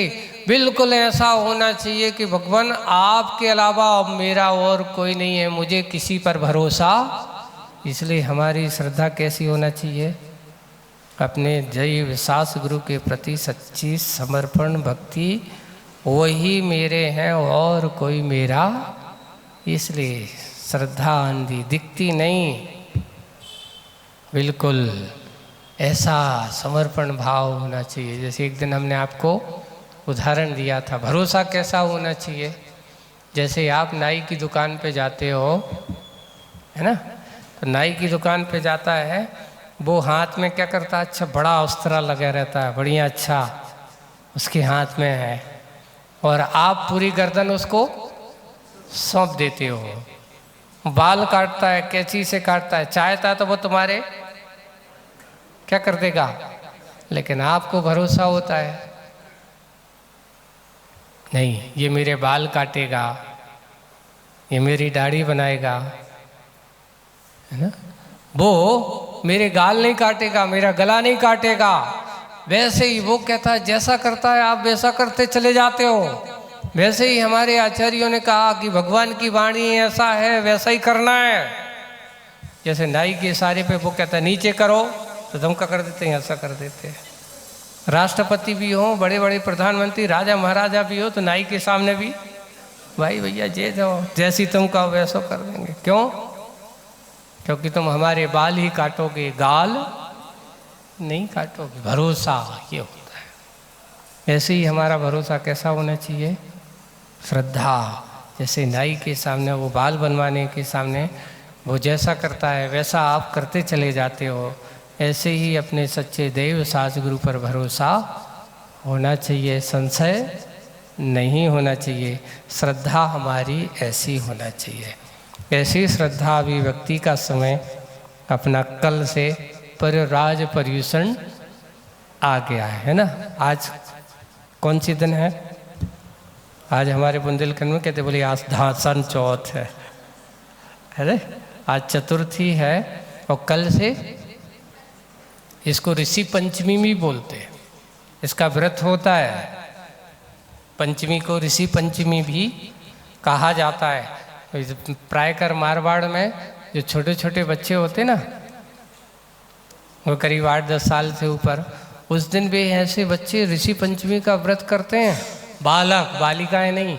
S1: बिल्कुल ऐसा होना चाहिए कि भगवान आपके अलावा अब मेरा और कोई नहीं है, मुझे किसी पर भरोसा। इसलिए हमारी श्रद्धा कैसी होना चाहिए? अपने जय विश्वास गुरु के प्रति सच्ची समर्पण भक्ति, वही मेरे हैं और कोई मेरा। इसलिए श्रद्धा अंधी दिखती नहीं, बिल्कुल ऐसा समर्पण भाव होना चाहिए। जैसे एक दिन हमने आपको उदाहरण दिया था, भरोसा कैसा होना चाहिए। जैसे आप नाई की दुकान पे जाते हो, है ना, तो नाई की दुकान पे जाता है, वो हाथ में क्या करता है, अच्छा बड़ा अस्त्र लगा रहता है, बढ़िया अच्छा उसके हाथ में है, और आप पूरी गर्दन उसको सौंप देते हो। बाल काटता है, कैंची से काटता है, चाहता तो वो तुम्हारे क्या कर देगा, लेकिन आपको भरोसा होता है नहीं, ये मेरे बाल काटेगा, ये मेरी दाढ़ी बनाएगा, है ना, वो मेरे गाल नहीं काटेगा, मेरा गला नहीं काटेगा। वैसे ही वो कहता है जैसा करता है आप वैसा करते चले जाते हो। वैसे ही हमारे आचार्यों ने कहा कि भगवान की वाणी ऐसा है, वैसा ही करना है। जैसे नाई के इशारे पे वो कहता है नीचे करो, तो धमका कर देते हैं, ऐसा कर देते हैं। राष्ट्रपति भी हो, बड़े बड़े प्रधानमंत्री, राजा महाराजा भी हो, तो नाई के सामने भी भाई भैया जे जाओ, जैसी तुम कहो वैसा कर देंगे। क्यों? क्योंकि तुम हमारे बाल ही काटोगे, गाल नहीं काटोगे। भरोसा ये होता है। ऐसे ही हमारा भरोसा कैसा होना चाहिए? श्रद्धा। जैसे नाई के सामने वो बाल बनवाने के सामने वो जैसा करता है वैसा आप करते चले जाते हो, ऐसे ही अपने सच्चे देव सासगुरु पर भरोसा होना चाहिए, संशय नहीं होना चाहिए। श्रद्धा हमारी ऐसी होना चाहिए। ऐसी श्रद्धा अभिव्यक्ति का समय अपना कल से परिराज पर्यूषण आ गया है ना। आज कौन सी दिन है? आज हमारे बुंदेलखंड में कहते बोले आज धासन चौथ है, अरे आज चतुर्थी है, और कल से इसको ऋषि पंचमी भी बोलते हैं। इसका व्रत होता है, पंचमी को ऋषि पंचमी भी कहा जाता है। प्रायकर मारवाड़ में जो छोटे छोटे बच्चे होते ना, वो करीब 8-10 साल से ऊपर, उस दिन भी ऐसे बच्चे ऋषि पंचमी का व्रत करते हैं। बालक बालिकाएं नहीं,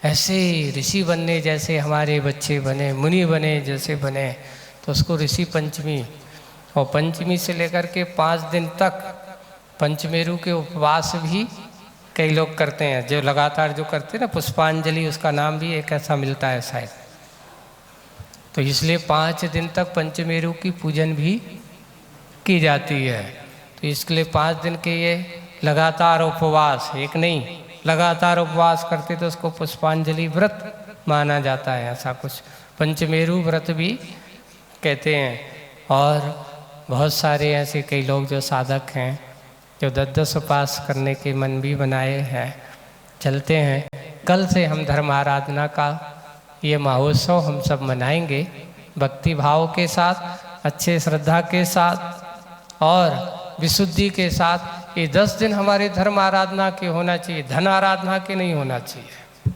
S1: ऐसे ऋषि बनने जैसे हमारे बच्चे बने, मुनि बने जैसे बने, तो उसको ऋषि पंचमी। और पंचमी से लेकर के 5 दिन तक पंचमेरु के उपवास भी कई लोग करते हैं, जो लगातार जो करते हैं ना, पुष्पांजलि उसका नाम भी एक ऐसा मिलता है शायद। तो इसलिए 5 दिन तक पंचमेरु की पूजन भी की जाती है। तो इसके लिए 5 दिन के ये लगातार उपवास, एक नहीं लगातार उपवास करते तो उसको पुष्पांजलि व्रत माना जाता है। ऐसा कुछ पंचमेरु व्रत भी कहते हैं। और बहुत सारे ऐसे कई लोग जो साधक हैं, जो 10-10 उपास करने के मन भी बनाए हैं, चलते हैं। कल से हम धर्म आराधना का ये महोत्सव हम सब मनाएंगे भक्ति भाव के साथ, अच्छे श्रद्धा के साथ और विशुद्धि के साथ। ये 10 दिन हमारे धर्म आराधना के होना चाहिए, धन आराधना के नहीं होना चाहिए।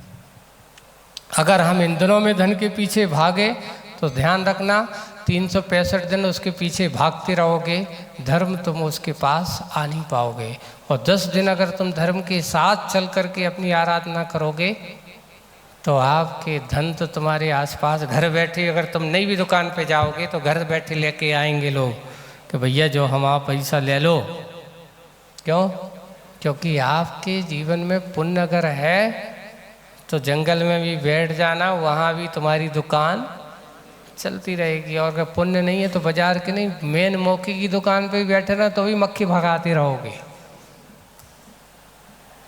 S1: अगर हम इन दिनों में धन के पीछे भागे तो ध्यान रखना 365 दिन उसके पीछे भागते रहोगे, धर्म तुम उसके पास आ नहीं पाओगे। और 10 दिन अगर तुम धर्म के साथ चल करके अपनी आराधना करोगे तो आपके धन तो तुम्हारे आसपास घर बैठे, अगर तुम नई भी दुकान पे जाओगे तो घर बैठे लेके आएंगे लोग कि भैया जो हमारा पैसा ले लो। क्यों? क्योंकि आपके जीवन में पुण्य अगर है तो जंगल में भी बैठ जाना, वहाँ भी तुम्हारी दुकान चलती रहेगी। और अगर पुण्य नहीं है तो बाजार के नहीं, मेन मौके की दुकान पे भी बैठे ना तो भी मक्खी भगाते रहोगे।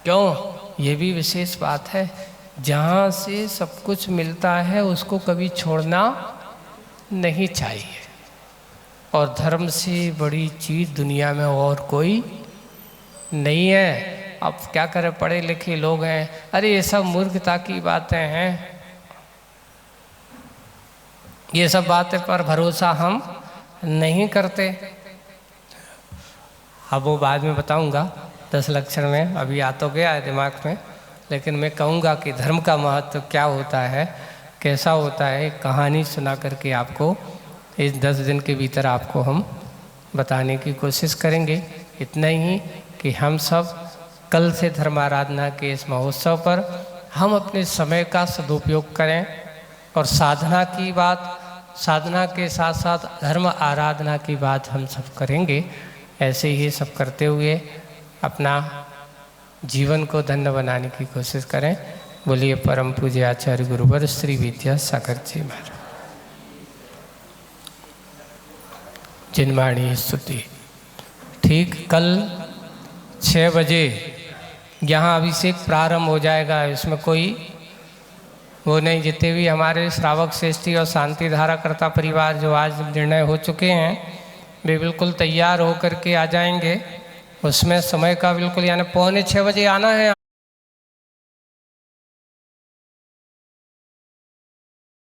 S1: क्यों? ये भी विशेष बात है, जहाँ से सब कुछ मिलता है उसको कभी छोड़ना नहीं चाहिए। और धर्म से बड़ी चीज़ दुनिया में और कोई नहीं है। अब क्या करें, पढ़े लिखे लोग हैं, अरे ये सब मूर्खता की बातें हैं, ये सब बातें पर भरोसा हम नहीं करते। अब वो बाद में बताऊंगा 10 लक्षण में, अभी आ तो गया है दिमाग में, लेकिन मैं कहूँगा कि धर्म का महत्व क्या होता है, कैसा होता है, एक कहानी सुना करके आपको इस 10 दिन के भीतर आपको हम बताने की कोशिश करेंगे। इतना ही कि हम सब कल से धर्म आराधना के इस महोत्सव पर हम अपने समय का सदुपयोग करें और साधना की बात, साधना के साथ साथ धर्म आराधना की बात हम सब करेंगे। ऐसे ही सब करते हुए अपना जीवन को धन्य बनाने की कोशिश करें। बोलिए परम पूज्य आचार्य गुरुवर श्री विद्यासागर जी महाराज। जिनवाणी स्तुति। ठीक कल 6 बजे यहाँ अभिषेक प्रारंभ हो जाएगा। इसमें कोई वो नहीं, जितने भी हमारे श्रावक श्रेष्ठी और शांति धारा कर्ता परिवार जो आज निर्णय हो चुके हैं वे बिल्कुल तैयार होकर के आ जाएंगे। उसमें समय का बिल्कुल यानी 6:45 बजे आना है।